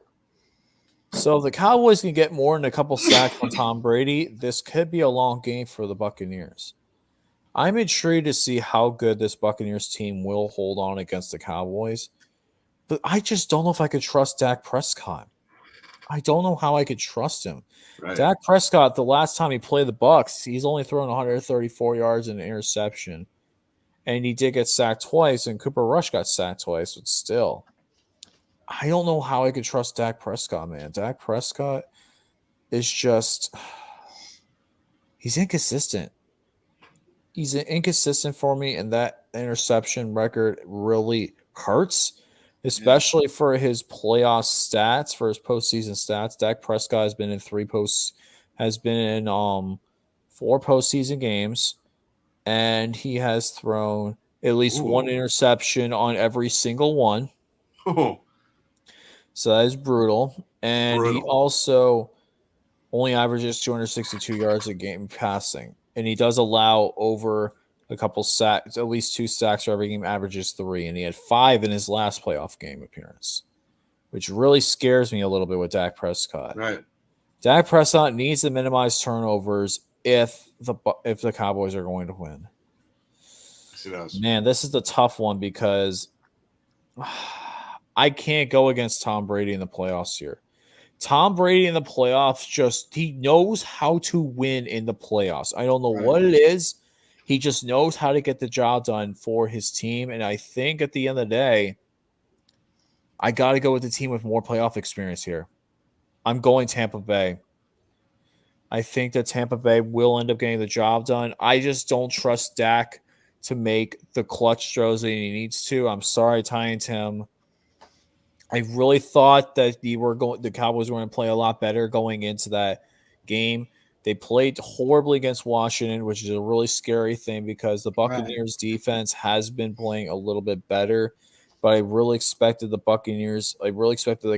So if the Cowboys can get more than a couple sacks from Tom Brady, this could be a long game for the Buccaneers. I'm intrigued to see how good this Buccaneers team will hold on against the Cowboys. But I just don't know if I could trust Dak Prescott. I don't know how I could trust him. Right. Dak Prescott, the last time he played the Bucs, he's only thrown 134 yards and an interception. And he did get sacked twice, and Cooper Rush got sacked twice, but still. I don't know how I could trust Dak Prescott, man. Dak Prescott, is just he's inconsistent. He's inconsistent for me, and that interception record really hurts, especially for his playoff stats, for his postseason stats. Dak Prescott has been in 4 postseason games, and he has thrown at least one interception on every single one. Oh, So that is brutal. And he Brutal. also only averages 262 yards a game passing. And he does allow over a couple sacks, at least 2 sacks for every game, averages 3. And he had 5 in his last playoff game appearance, which really scares me a little bit with Dak Prescott. right. Dak Prescott needs to minimize turnovers if the Cowboys are going to win. Yes, he does. Man, this is the tough one because I can't go against Tom Brady in the playoffs here. Tom Brady in the playoffs, he knows how to win in the playoffs. I don't know what it is. He just knows how to get the job done for his team. And I think at the end of the day, I got to go with the team with more playoff experience here. I'm going Tampa Bay. I think that Tampa Bay will end up getting the job done. I just don't trust Dak to make the clutch throws that he needs to. I'm sorry, Ty and Tim. I really thought that the Cowboys were going to play a lot better going into that game. They played horribly against Washington, which is a really scary thing because the Buccaneers defense has been playing a little bit better. But I really expected the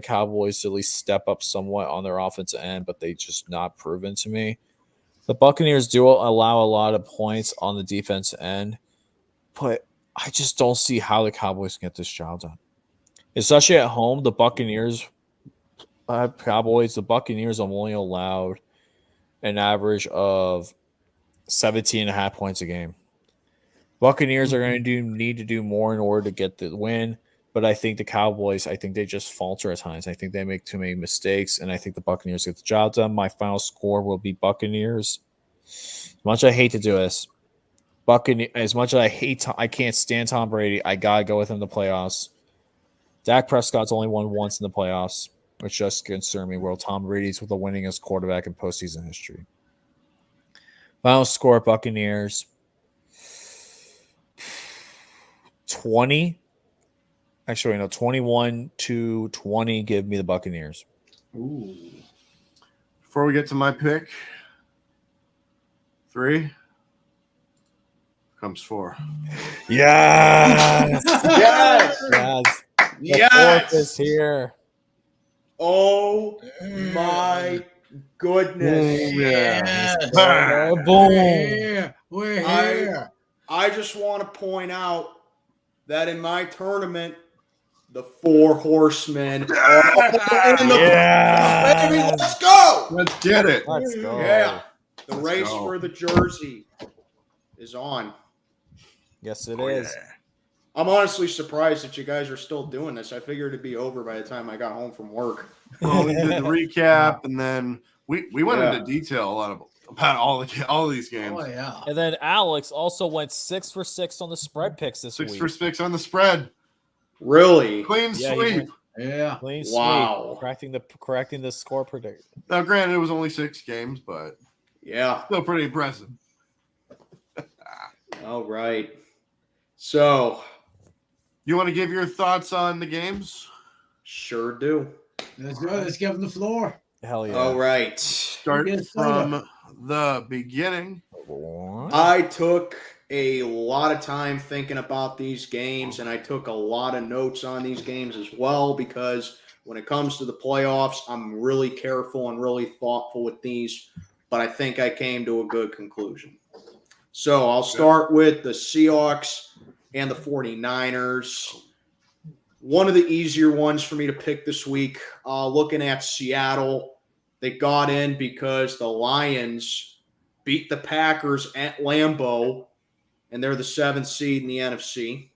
Cowboys to at least step up somewhat on their offensive end, but they just not proven to me. The Buccaneers do allow a lot of points on the defense end, but I just don't see how the Cowboys can get this job done. Especially at home, the Buccaneers have only allowed an average of 17.5 points a game. Buccaneers are going to need to do more in order to get the win, but I think the Cowboys, they just falter at times. I think they make too many mistakes, and I think the Buccaneers get the job done. My final score will be Buccaneers. As much as I hate to do this, as much as I can't stand Tom Brady, I got to go with him in the playoffs. Dak Prescott's only won once in the playoffs, which just concerns me, while Tom Brady's with the winningest quarterback in postseason history. Final score, Buccaneers. 21-20. Give me the Buccaneers. Ooh. Before we get to my pick, 3 comes 4. Yes! Yes! The fourth is here. Oh my goodness. Boom. We're here. I just want to point out that in my tournament, the 4 Horsemen are in the baby. Let's go. Let's get it. Let's go. Yeah. The race go. for the jersey is on. Yes, it is. Yeah. I'm honestly surprised that you guys are still doing this. I figured it'd be over by the time I got home from work. Well, we did the recap, and then we went into detail about all these games. Oh, yeah. And then Alex also went 6 for 6 on the spread picks this 6 week. for 6 on the spread. Really? Clean Yeah, he sweep. went- Yeah. Clean Wow. sweep. Correcting the score prediction. Now, granted, it was only 6 games, but Yeah. still pretty impressive. All right. So, You want to give your thoughts on the games? sure do. Let's go. Let's give him the floor. Hell yeah. All right. Start Yes, from the beginning. I took a lot of time thinking about these games, and I took a lot of notes on these games as well, because when it comes to the playoffs, I'm really careful and really thoughtful with these, but I think I came to a good conclusion. So I'll start with the Seahawks and the 49ers. One of the easier ones for me to pick this week, looking at Seattle, they got in because the Lions beat the Packers at Lambeau, and they're the 7th seed in the NFC.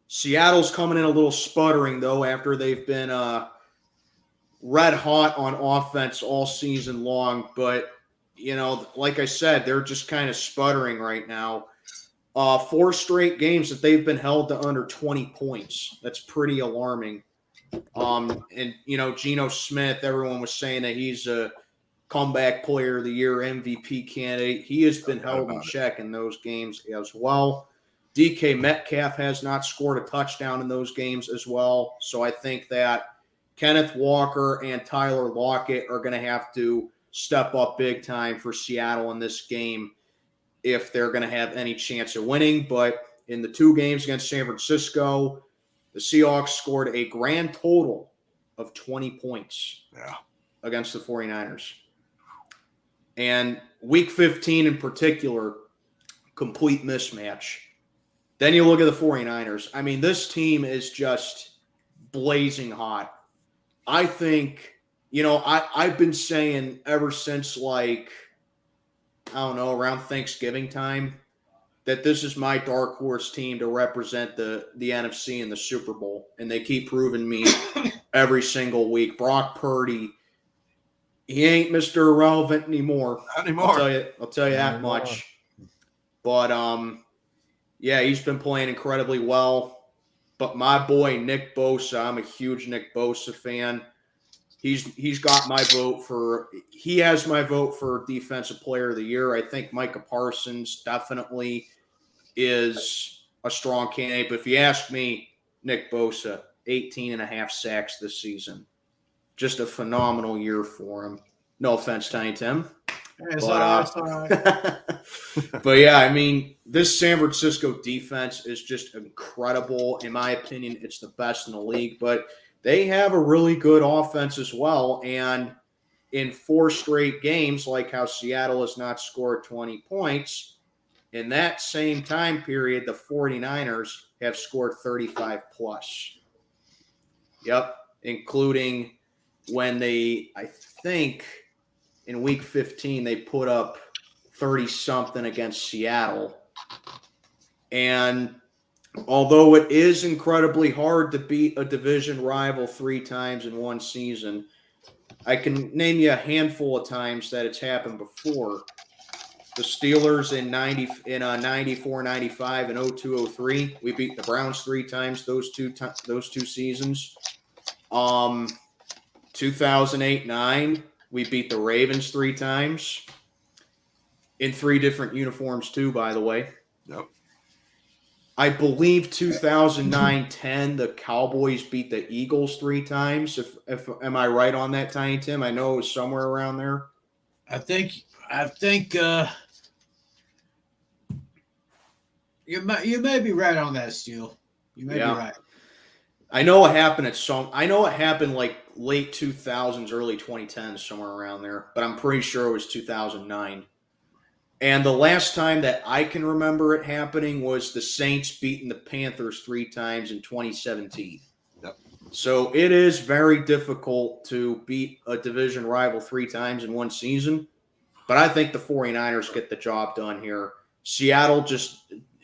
Seattle's coming in a little sputtering, though, after they've been red hot on offense all season long. But, like I said, they're just kind of sputtering right now. 4 straight games that they've been held to under 20 points. That's pretty alarming. And Geno Smith, everyone was saying that he's a comeback player of the year, MVP candidate. He has been held in check in those games as well. DK Metcalf has not scored a touchdown in those games as well. So I think that Kenneth Walker and Tyler Lockett are going to have to step up big time for Seattle in this game if they're going to have any chance of winning. But in the 2 games against San Francisco, the Seahawks scored a grand total of 20 points against the 49ers. And week 15 in particular, complete mismatch. Then you look at the 49ers. I mean, this team is just blazing hot. I think, I've been saying ever since around Thanksgiving time, that this is my dark horse team to represent the NFC in the Super Bowl. And they keep proving me every single week. Brock Purdy, he ain't Mr. Irrelevant anymore. Not anymore. I'll tell you that much. But he's been playing incredibly well. But my boy Nick Bosa, I'm a huge Nick Bosa fan. He's got my vote for – he has my vote for Defensive Player of the Year. I think Micah Parsons definitely is a strong candidate. But if you ask me, Nick Bosa, 18.5 sacks this season. Just a phenomenal year for him. No offense, Tiny Tim. It's all right. But yeah, I mean, this San Francisco defense is just incredible. In my opinion, it's the best in the league. But they have a really good offense as well. And in 4 straight games, like how Seattle has not scored 20 points, in that same time period, the 49ers have scored 35 plus. Yep, including when they, I think, in week 15, they put up 30-something against Seattle. And although it is incredibly hard to beat a division rival 3 times in one season, I can name you a handful of times that it's happened before. The Steelers in 94, 95, and 02, 03. We beat the Browns 3 times those two seasons. 2008-9, we beat the Ravens 3 times. In 3 different uniforms too, by the way. Yep. I believe 2009-10, the Cowboys beat the Eagles 3 times. If am I right on that, Tiny Tim? I know it was somewhere around there. I think you may be right on that, Steele. You may be right. I know it happened like late 2000s, early 2010s, somewhere around there. But I'm pretty sure it was 2009. And the last time that I can remember it happening was the Saints beating the Panthers 3 times in 2017. Yep. So it is very difficult to beat a division rival 3 times in one season. But I think the 49ers get the job done here. Seattle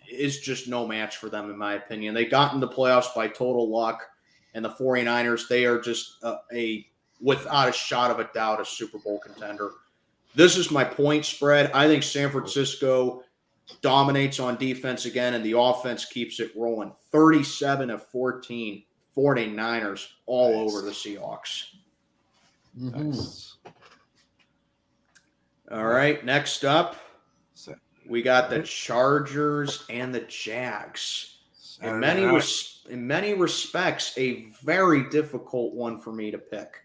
is just no match for them, in my opinion. They got in the playoffs by total luck. And the 49ers, they are just without a shot of a doubt, a Super Bowl contender. This is my point spread. I think San Francisco dominates on defense again, and the offense keeps it rolling. 37-14, 49ers all over the Seahawks. Mm-hmm. Nice. All right, next up, we got the Chargers and the Jags. In many respects, a very difficult one for me to pick.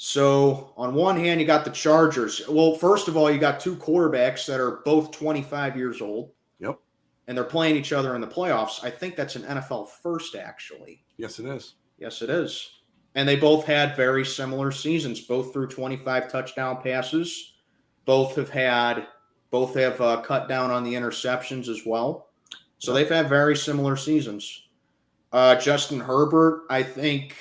So, on one hand, you got the Chargers. Well, first of all, you got 2 quarterbacks that are both 25 years old. Yep. And they're playing each other in the playoffs. I think that's an NFL first, actually. Yes, it is. Yes, it is. And they both had very similar seasons. Both threw 25 touchdown passes. Both have cut down on the interceptions as well. So they've had very similar seasons. Justin Herbert, I think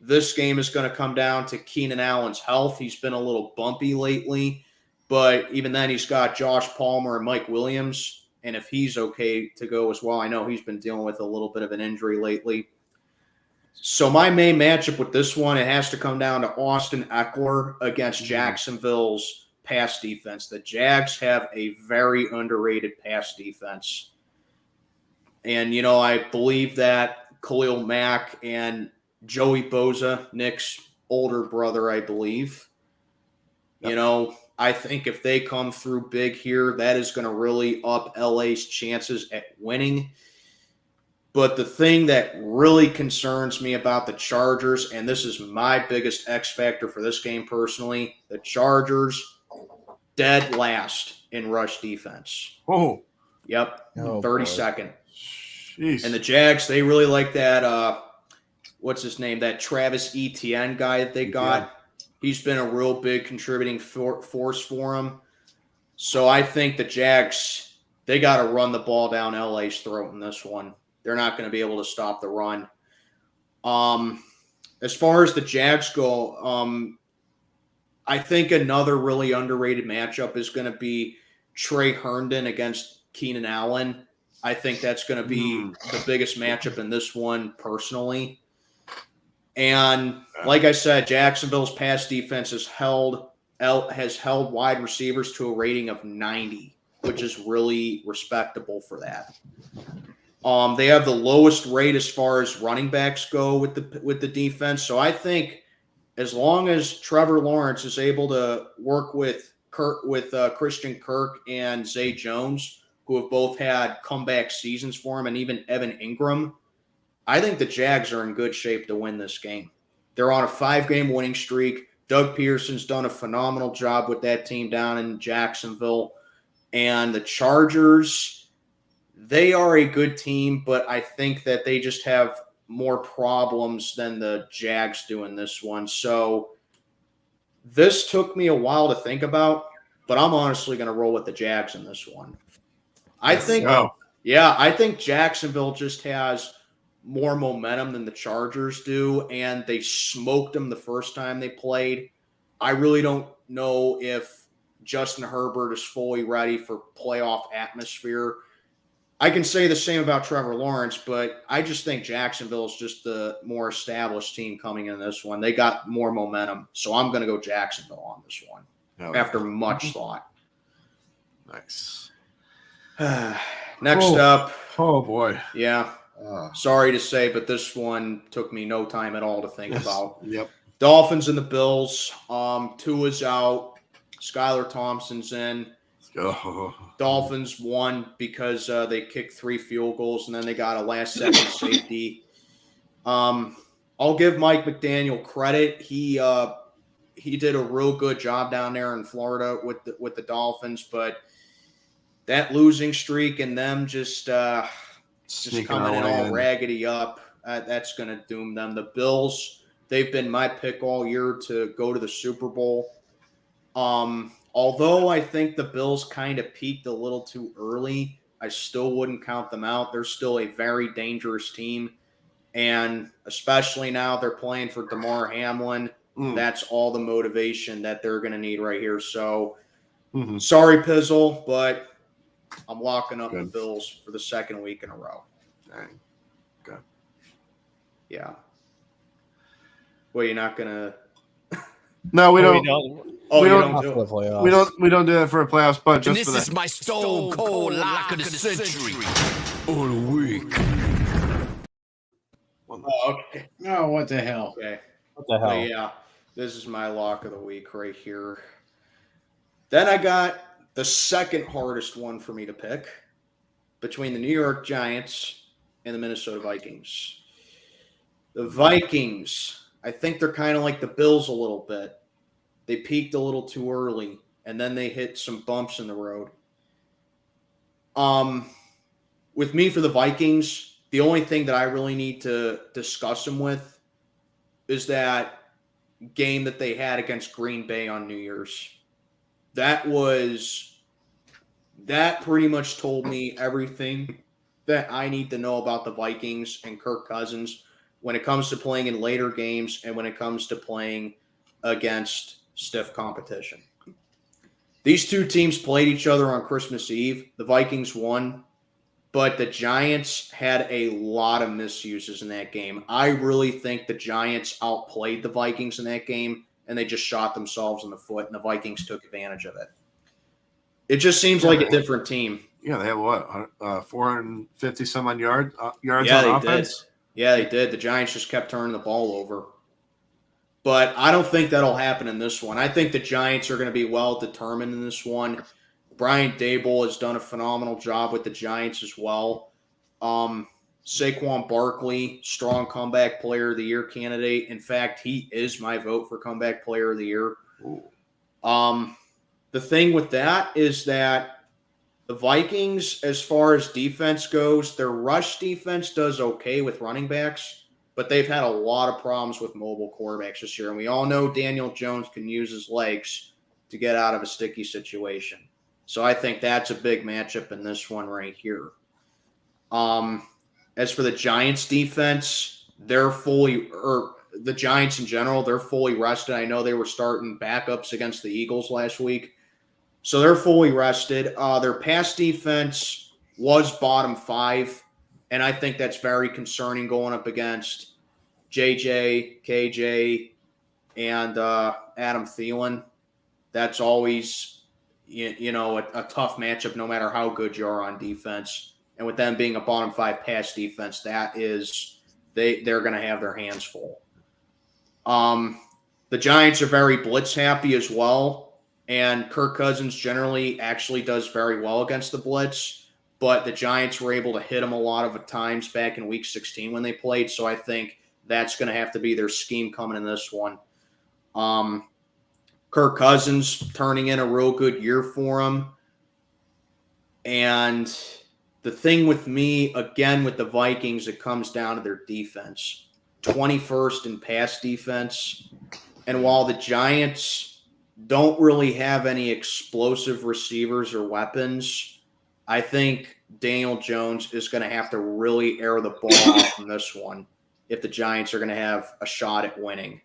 this game is going to come down to Keenan Allen's health. He's been a little bumpy lately, but even then he's got Josh Palmer and Mike Williams, and if he's okay to go as well, I know he's been dealing with a little bit of an injury lately. So my main matchup with this one, it has to come down to Austin Eckler against Jacksonville's pass defense. The Jags have a very underrated pass defense. And, I believe that Khalil Mack and Joey Bosa, Nick's older brother, I believe, You know, I think if they come through big here, that is going to really up LA's chances at winning. But the thing that really concerns me about the Chargers, and this is my biggest X factor for this game personally, the Chargers dead last in rush defense. Oh, Yep, Oh, 32nd. jeez. And the Jags, they really like that, what's his name, that Travis Etienne guy that they got. He's been a real big contributing force for them. So I think the Jags, they got to run the ball down LA's throat in this one. They're not going to be able to stop the run. As far as the Jags go, I think another really underrated matchup is going to be Trey Herndon against Keenan Allen. I think that's going to be the biggest matchup in this one personally. And like I said, Jacksonville's pass defense has held wide receivers to a rating of 90, which is really respectable for that. They have the lowest rate as far as running backs go with the defense. So I think as long as Trevor Lawrence is able to work with Christian Kirk and Zay Jones, who have both had comeback seasons for him, and even Evan Ingram, I think the Jags are in good shape to win this game. They're on a 5-game winning streak. Doug Pearson's done a phenomenal job with that team down in Jacksonville. And the Chargers, they are a good team, but I think that they just have more problems than the Jags do in this one. So this took me a while to think about, but I'm honestly going to roll with the Jags in this one. I think Jacksonville just has more momentum than the Chargers do, and they smoked them the first time they played. I really don't know if Justin Herbert is fully ready for playoff atmosphere. I can say the same about Trevor Lawrence, but I just think Jacksonville is just the more established team coming in this one. They got more momentum, so I'm going to go Jacksonville on this one after much thought. Nice. Next up. Oh, boy. Yeah. Sorry to say, but this one took me no time at all to think about. Yep. Dolphins and the Bills. Tua's out. Skylar Thompson's in. Oh. Dolphins won because they kicked 3 field goals, and then they got a last-second safety. I'll give Mike McDaniel credit. He did a real good job down there in Florida with the Dolphins, but that losing streak and them just coming in all raggedy up, that's going to doom them. The Bills, they've been my pick all year to go to the Super Bowl. Although I think the Bills kind of peaked a little too early, I still wouldn't count them out. They're still a very dangerous team. And especially now they're playing for DeMar Hamlin. That's all the motivation that they're going to need right here. So, sorry, Pizzle, but I'm locking up the Bills for the second week in a row. Dang. Okay. Yeah. Well, you're not going to... No, we don't. We don't do it. We don't do that for a playoffs, but just And for this that. is my stone cold lock of the century. Or the week. Oh, okay. Oh, what the hell? Okay. What the hell? But yeah, this is my lock of the week right here. Then I got the second hardest one for me to pick between the New York Giants and the Minnesota Vikings. The Vikings, I think they're kind of like the Bills a little bit. They peaked a little too early, and then they hit some bumps in the road. With me for the Vikings, the only thing that I really need to discuss them with is that game that they had against Green Bay on New Year's. That pretty much told me everything that I need to know about the Vikings and Kirk Cousins when it comes to playing in later games and when it comes to playing against stiff competition. These two teams played each other on Christmas Eve. The Vikings won, but the Giants had a lot of misuses in that game. I really think the Giants outplayed the Vikings in that game, and they just shot themselves in the foot, and the Vikings took advantage of it. It just seems like a different team. Yeah, they have what, 450 some odd yards Yeah, on they offense? did. Yeah, they did. The Giants just kept turning the ball over. But I don't think that'll happen in this one. I think the Giants are going to be well determined in this one. Brian Daboll has done a phenomenal job with the Giants as well. Saquon Barkley, strong comeback player of the year candidate. In fact, he is my vote for comeback player of the year. The thing with that is that the Vikings, as far as defense goes, their rush defense does okay with running backs, but they've had a lot of problems with mobile quarterbacks this year. And we all know Daniel Jones can use his legs to get out of a sticky situation. So I think that's a big matchup in this one right here. As for the Giants defense, the Giants in general, they're fully rested. I know they were starting backups against the Eagles last week. So they're fully rested. Their pass defense was bottom 5, and I think that's very concerning going up against JJ, KJ, and Adam Thielen. That's always, a tough matchup no matter how good you are on defense. And with them being a bottom 5 pass defense, they're going to have their hands full. The Giants are very blitz happy as well. And Kirk Cousins generally actually does very well against the blitz, but the Giants were able to hit him a lot of times back in Week 16 when they played, so I think that's going to have to be their scheme coming in this one. Kirk Cousins turning in a real good year for him. And the thing with me, again, with the Vikings, it comes down to their defense. 21st in pass defense. And while the Giants don't really have any explosive receivers or weapons, I think Daniel Jones is going to have to really air the ball out from this one if the Giants are going to have a shot at winning.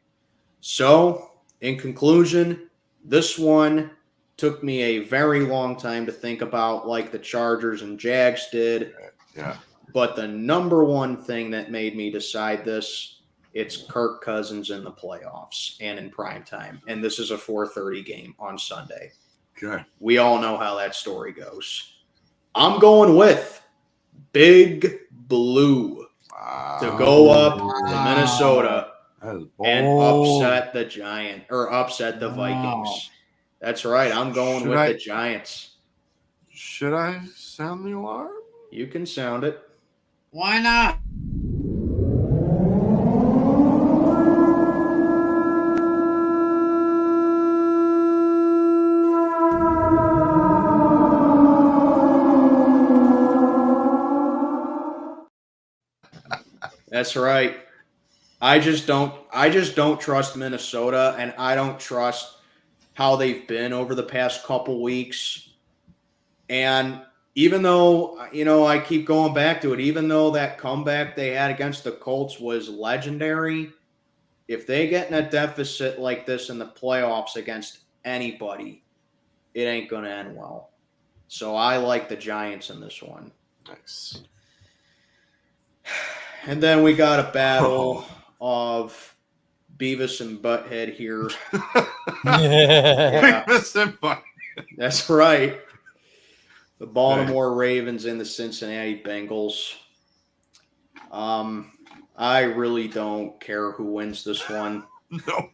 So, in conclusion, this one took me a very long time to think about, like the Chargers and Jags did. Yeah. But the number one thing that made me decide this, it's Kirk Cousins in the playoffs and in prime time. And this is a 4:30 game on Sunday. Okay. We all know how that story goes. I'm going with Big Blue to go up to Minnesota and upset the upset the Vikings. That's right. I'm going with the Giants. Should I sound the alarm? You can sound it. Why not? That's right. I just don't trust Minnesota, and I don't trust how they've been over the past couple weeks. And even though, I keep going back to it, even though that comeback they had against the Colts was legendary, if they get in a deficit like this in the playoffs against anybody, it ain't going to end well. So I like the Giants in this one. Nice. And then we got a battle of Beavis and Butthead here. Yeah. Beavis and Butthead. That's right. The Baltimore Ravens and the Cincinnati Bengals. I really don't care who wins this one. No.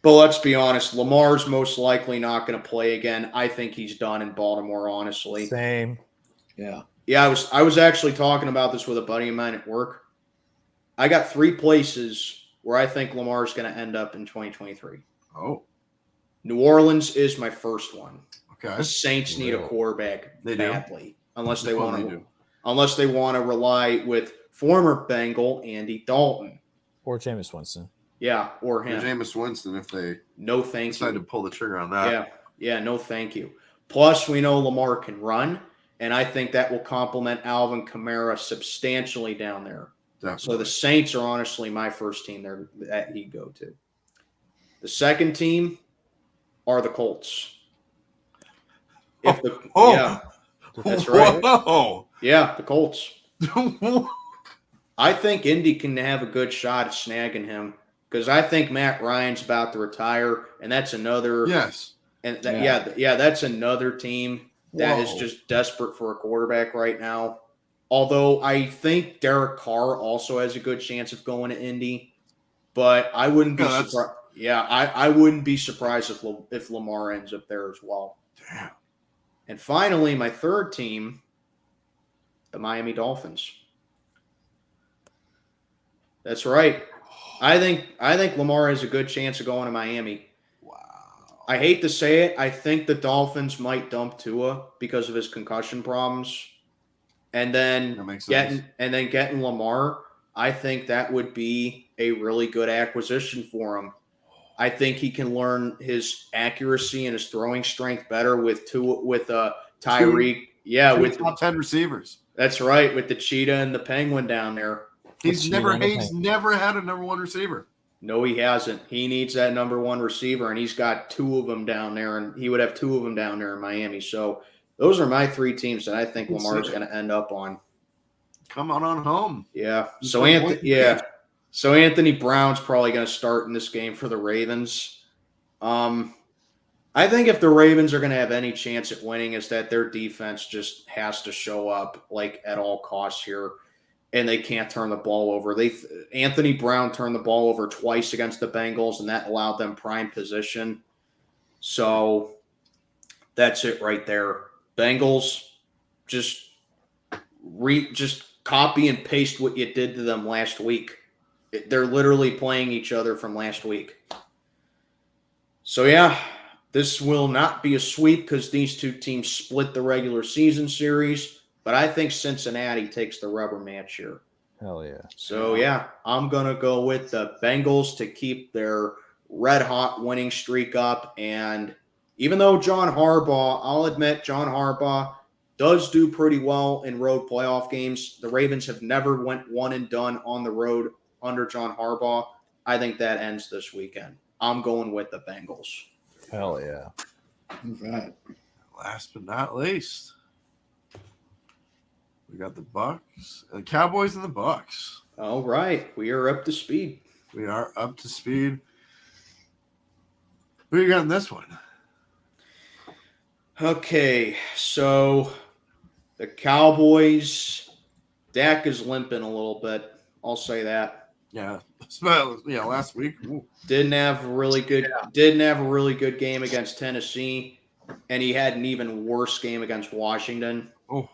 But let's be honest, Lamar's most likely not going to play again. I think he's done in Baltimore, honestly. Same. Yeah. Yeah, I was actually talking about this with a buddy of mine at work. I got 3 places where I think Lamar's going to end up in 2023. Oh. New Orleans is my first one. Okay. The Saints need a quarterback badly, unless they want to rely with former Bengal Andy Dalton Or Jameis Winston. Yeah, or him. Or Jameis Winston if they decide to pull the trigger on that. Yeah, no thank you. Plus, we know Lamar can run, and I think that will complement Alvin Kamara substantially down there. Definitely. So the Saints are honestly my first team there that he'd go to. The second team are the Colts. That's right. Whoa. Yeah, the Colts. I think Indy can have a good shot at snagging him because I think Matt Ryan's about to retire, and that's another. Yes. And that's another team that is just desperate for a quarterback right now. Although I think Derek Carr also has a good chance of going to Indy. but I wouldn't be Yeah, that's- surprised. Yeah, I wouldn't be surprised if Lamar ends up there as well. Damn. And finally, my third team, the Miami Dolphins. That's right. I think Lamar has a good chance of going to Miami. Wow. I hate to say it. I think the Dolphins might dump Tua because of his concussion problems, and That then makes sense. getting Lamar. I think that would be a really good acquisition for him. I think he can learn his accuracy and his throwing strength better with Tyreek. Yeah, Two with top 10 receivers. that's right, with the Cheetah and the Penguin down there. He's Cheetah and the he's Penguin. never had a number one receiver. No, he hasn't. He needs that number one receiver, and he's got two of them down there, and he would have two of them down there in Miami. So those are my three teams that I think Good Lamar's city. going to end up on. Come on home. Yeah. He's So got one So Anthony Brown's probably going to start in this game for the Ravens. I think if the Ravens are going to have any chance at winning, is that their defense just has to show up like at all costs here, and they can't turn the ball over. Anthony Brown turned the ball over twice against the Bengals, and that allowed them prime position. So that's it right there. Bengals just copy and paste what you did to them last week. They're literally playing each other from last week. So yeah, this will not be a sweep because these two teams split the regular season series, but I think Cincinnati takes the rubber match here. Hell yeah. So yeah, I'm going to go with the Bengals to keep their red hot winning streak up. And even though John Harbaugh, I'll admit John Harbaugh does do pretty well in road playoff games. The Ravens have never went one and done on the road under John Harbaugh. I think that ends this weekend. I'm going with the Bengals. Hell yeah. Right. Last but not least, we got the Bucks, the Cowboys, and the Bucks. All right, we are up to speed. We are up to speed. Who you got in this one? Okay, so the Cowboys, Dak is limping a little bit. I'll say that. Yeah, last week. Ooh. Didn't have a really good game against Tennessee, and he had an even worse game against Washington. Oh,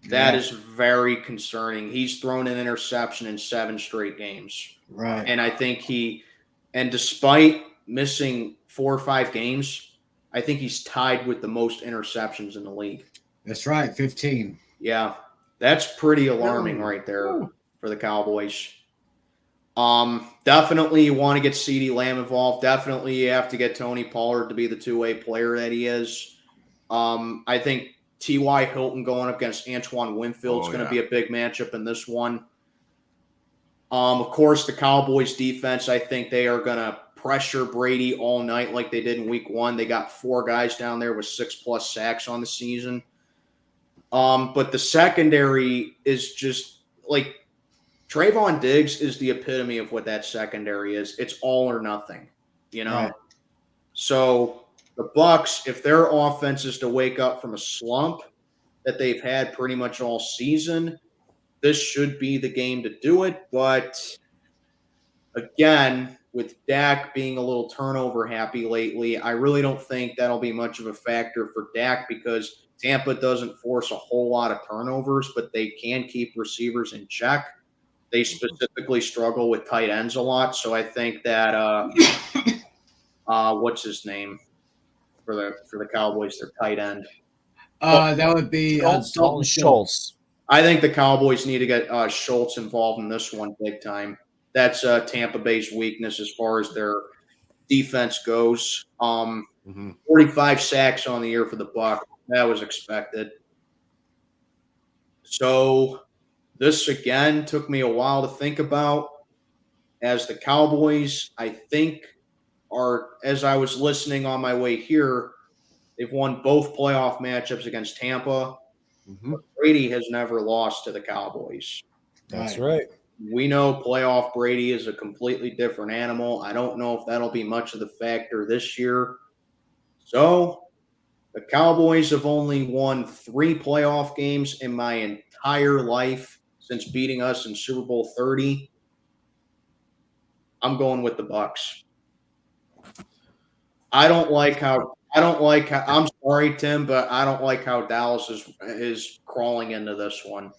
That is very concerning. He's thrown an interception in 7 straight games. Right. And I think despite missing 4 or 5 games, I think he's tied with the most interceptions in the league. That's right. 15. Yeah, that's pretty alarming right there for the Cowboys. Definitely you want to get CeeDee Lamb involved. Definitely you have to get Tony Pollard to be the two-way player that he is. I think T.Y. Hilton going up against Antoine Winfield is going to be a big matchup in this one. Of course, the Cowboys defense, I think they are going to pressure Brady all night like they did in week 1. They got 4 guys down there with 6+ sacks on the season. But the secondary is just like Trayvon Diggs is the epitome of what that secondary is. It's all or nothing, you know? Right. So the Bucks, if their offense is to wake up from a slump that they've had pretty much all season, this should be the game to do it. But again, with Dak being a little turnover happy lately, I really don't think that'll be much of a factor for Dak because Tampa doesn't force a whole lot of turnovers, but they can keep receivers in check. They specifically struggle with tight ends a lot, so I think that what's his name for the Cowboys, their tight end. That would be Dalton Schultz. I think the Cowboys need to get Schultz involved in this one big time. That's Tampa Bay's weakness as far as their defense goes. 45 sacks on the year for the Bucs. That was expected. So this, again, took me a while to think about. As the Cowboys, I think, are, as I was listening on my way here, they've won both playoff matchups against Tampa. But Brady has never lost to the Cowboys. That's right. We know playoff Brady is a completely different animal. I don't know if that'll be much of the factor this year. So the Cowboys have only won 3 playoff games in my entire life since beating us in Super Bowl 30. I'm going with the Bucks. I'm sorry, Tim, but I don't like how Dallas is crawling into this one.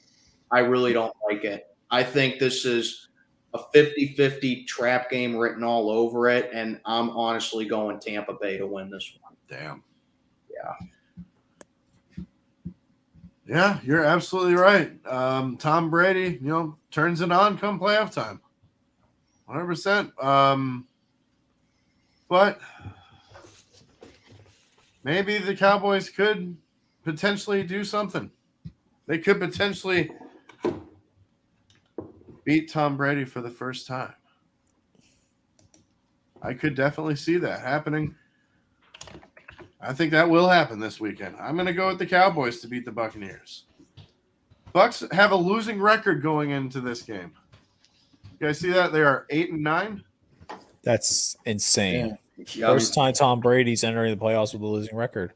I really don't like it. I think this is a 50-50 trap game written all over it, and I'm honestly going Tampa Bay to win this one. Damn. Yeah. Yeah, you're absolutely right. Tom Brady, turns it on come playoff time. 100%. But maybe the Cowboys could potentially do something. They could potentially beat Tom Brady for the first time. I could definitely see that happening. I think that will happen this weekend. I'm going to go with the Cowboys to beat the Buccaneers. Bucks have a losing record going into this game. You guys see that? They are 8-9. That's insane. Yeah. First time Tom Brady's entering the playoffs with a losing record.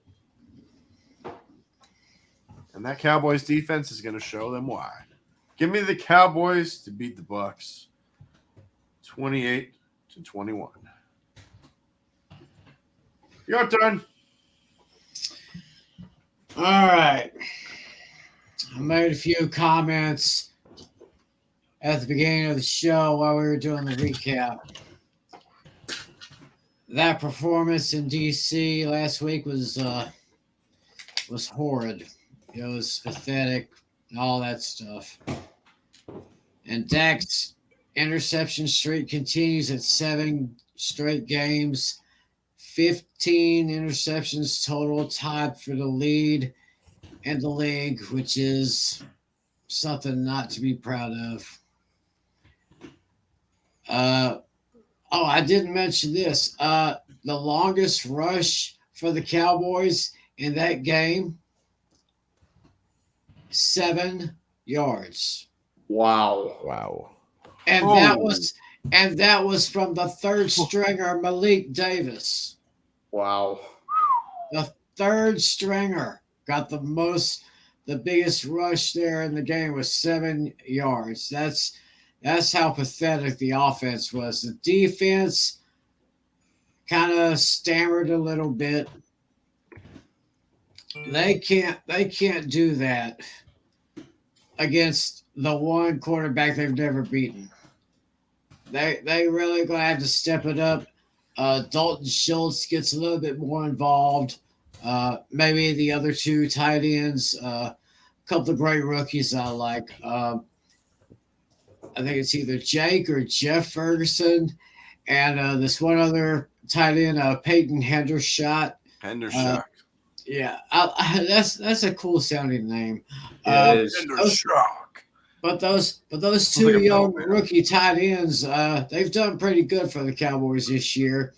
And that Cowboys defense is going to show them why. Give me the Cowboys to beat the Bucks 28-21. Your turn. All right. I made a few comments at the beginning of the show while we were doing the recap. That performance in DC last week was horrid. It was pathetic and all that stuff. And Dak's interception streak continues at 7 straight games. 15 interceptions total, tied for the lead in the league, which is something not to be proud of. I didn't mention this. The longest rush for the Cowboys in that game, 7 yards. Wow. And that was from the third stringer, Malik Davis. Wow. The third stringer got the biggest rush there in the game was 7 yards. That's how pathetic the offense was. The defense kind of stammered a little bit. They can't do that against the one quarterback they've never beaten. They really gonna have to step it up. Dalton Schultz gets a little bit more involved. Maybe the other 2 tight ends, a couple of great rookies I like. I think it's either Jake or Jeff Ferguson, and this one other tight end, Peyton Hendershot. Hendershot. Yeah, that's a cool sounding name. It is. But those 2 like a young bell, man. rookie tight ends, they've done pretty good for the Cowboys this year.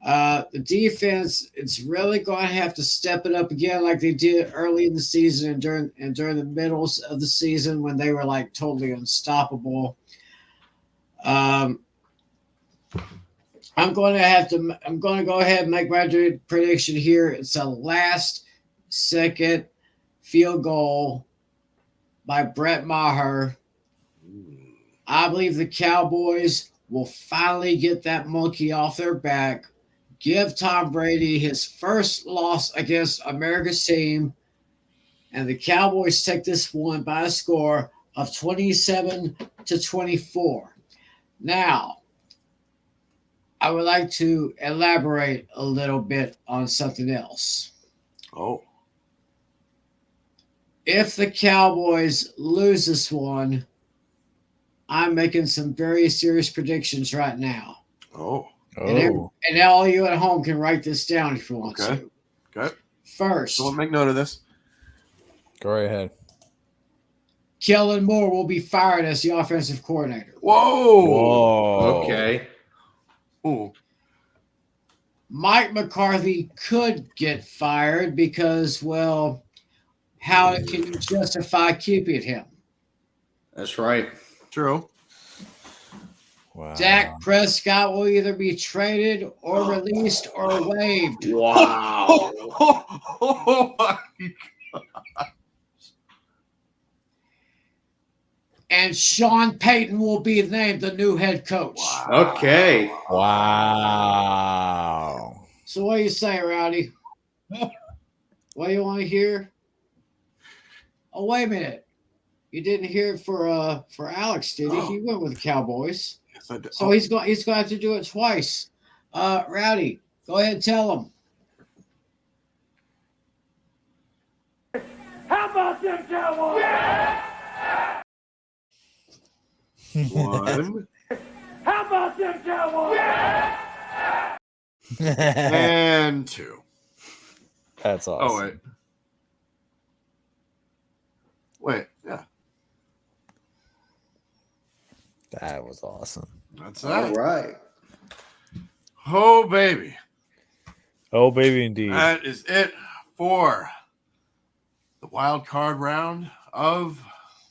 The defense, it's really going to have to step it up again, like they did early in the season and during the middles of the season when they were like totally unstoppable. I'm going to go ahead and make my prediction here. It's a last second field goal by Brett Maher. I believe the Cowboys will finally get that monkey off their back, give Tom Brady his first loss against America's team, and the Cowboys take this one by a score of 27-24. Now, I would like to elaborate a little bit on something else. Oh. If the Cowboys lose this one, I'm making some very serious predictions right now. Oh. And all you at home can write this down if you want to. Okay. First, So make note of this. Go right ahead. Kellen Moore will be fired as the offensive coordinator. Whoa. Okay. Ooh. Mike McCarthy could get fired because, well, how can you justify keeping him? That's right. True. Wow. Dak Prescott will either be traded or released or waived. Wow. Oh my. and Sean Payton will be named the new head coach. Wow. Okay. Wow. So what do you say, Rowdy? What do you want to hear? Oh, wait a minute. You didn't hear it for Alex, did he? Oh. He went with the Cowboys. Yes, I did. So he's going to have to do it twice. Rowdy, go ahead and tell him. How about them Cowboys? One How about them Cowboys? and two. That's awesome. Oh, wait. Yeah, That was awesome. that's All that. right. Oh, baby. Oh, baby, indeed. That is it for the wild card round of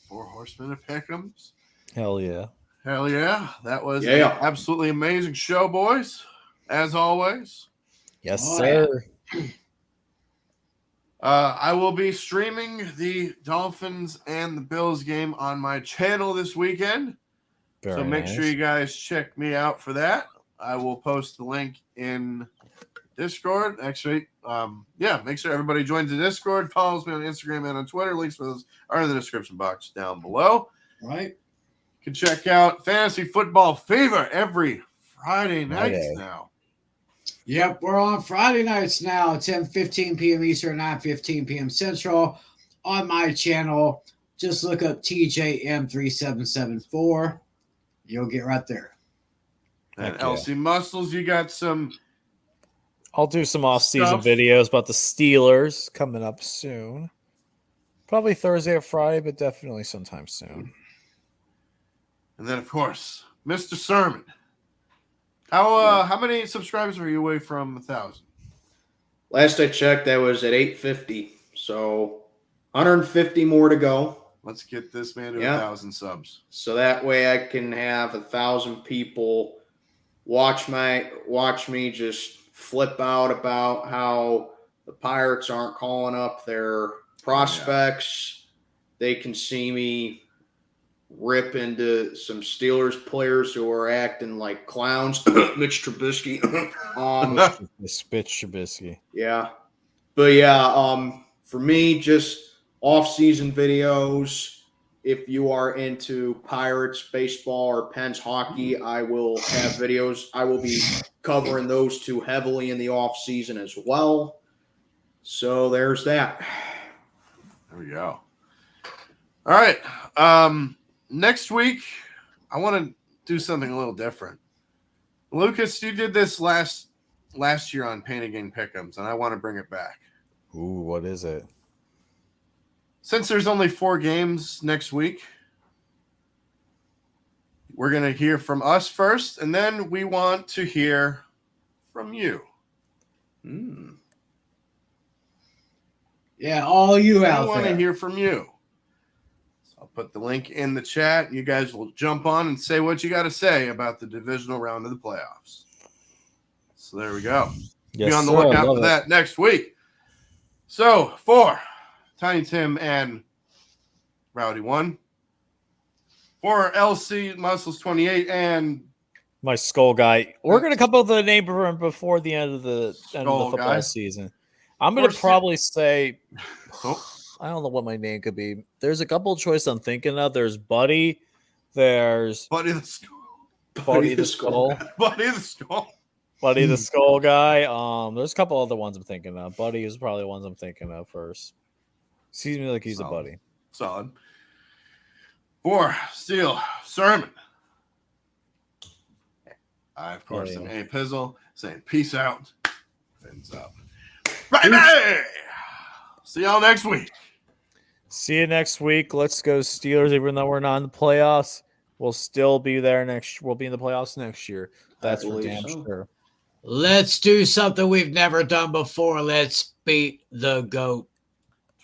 Four Horsemen of Pick'ems. Hell yeah. Hell yeah. That was Yeah. an absolutely amazing show, boys. As always. Yes, Oh, sir. I will be streaming the Dolphins and the Bills game on my channel this weekend. Very So make sure nice. you guys check me out for that. I will post the link in Discord. Actually, make sure everybody joins the Discord, follows me on Instagram and on Twitter. Links for those are in the description box down below. Right? You can check out Fantasy Football Fever every Friday nights Friday. now. Yep, we're on Friday nights now, 10:15 p.m. Eastern, 9:15 p.m. Central on my channel. Just look up TJM3774. You'll get right there. And Heck yeah. LC Muscles, you got some I'll do some off-season Stuff. videos about the Steelers coming up soon. Probably Thursday or Friday, but definitely sometime soon. and then of course, Mr. Sermon. How many subscribers are you away from 1,000? Last I checked, that was at 850. So 150 more to go. Let's get this man to Yeah. 1,000 subs. So that way I can have 1,000 people watch me just flip out about how the Pirates aren't calling up their prospects. They can see me rip into some Steelers players who are acting like clowns. Mitch Trubisky. Spitch Trubisky. Yeah. But yeah, for me, just off-season videos. If you are into Pirates baseball or Pens hockey, I will have videos. I will be covering those two heavily in the off-season as well. So there's that. There we go. All right. Next week, I want to do something a little different. Lucas, you did this last year on Pain and Gain Pick'ems, and I want to bring it back. Ooh, what is it? Since there's only 4 games next week, we're going to hear from us first, and then we want to hear from you. Yeah, all you I out want to there. hear from you. So I'll put the link in the chat. You guys will jump on and say what you got to say about the divisional round of the playoffs. So there we go. Yes, Be on the sir, I lookout love for it. that next week. So for Tiny Tim and Rowdy 1, for LC Muscles 28 and My skull guy. We're gonna come up with a name for him before the end of the Skull football guy. season. I'm gonna Or probably say Oh. I don't know what my name could be. There's a couple of choices I'm thinking of. There's Buddy. There's Buddy the Skull. Buddy the Skull. Buddy the Skull. Buddy the Skull guy. There's a couple other ones I'm thinking of. Buddy is probably the ones I'm thinking of first. Seems to me like he's a buddy. Solid. For Steel Sermon. I, of course, am A Pizzle saying peace out. Fins up. Bye. See y'all next week. See you next week. Let's go Steelers. Even though we're not in the playoffs, we'll still be there next. We'll be in the playoffs next year. That's for damn sure. Let's do something we've never done before. Let's beat the GOAT.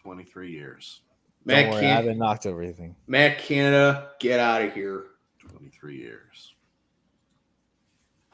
23 years. Don't worry, I haven't knocked everything. Matt Canada, get out of here. 23 years.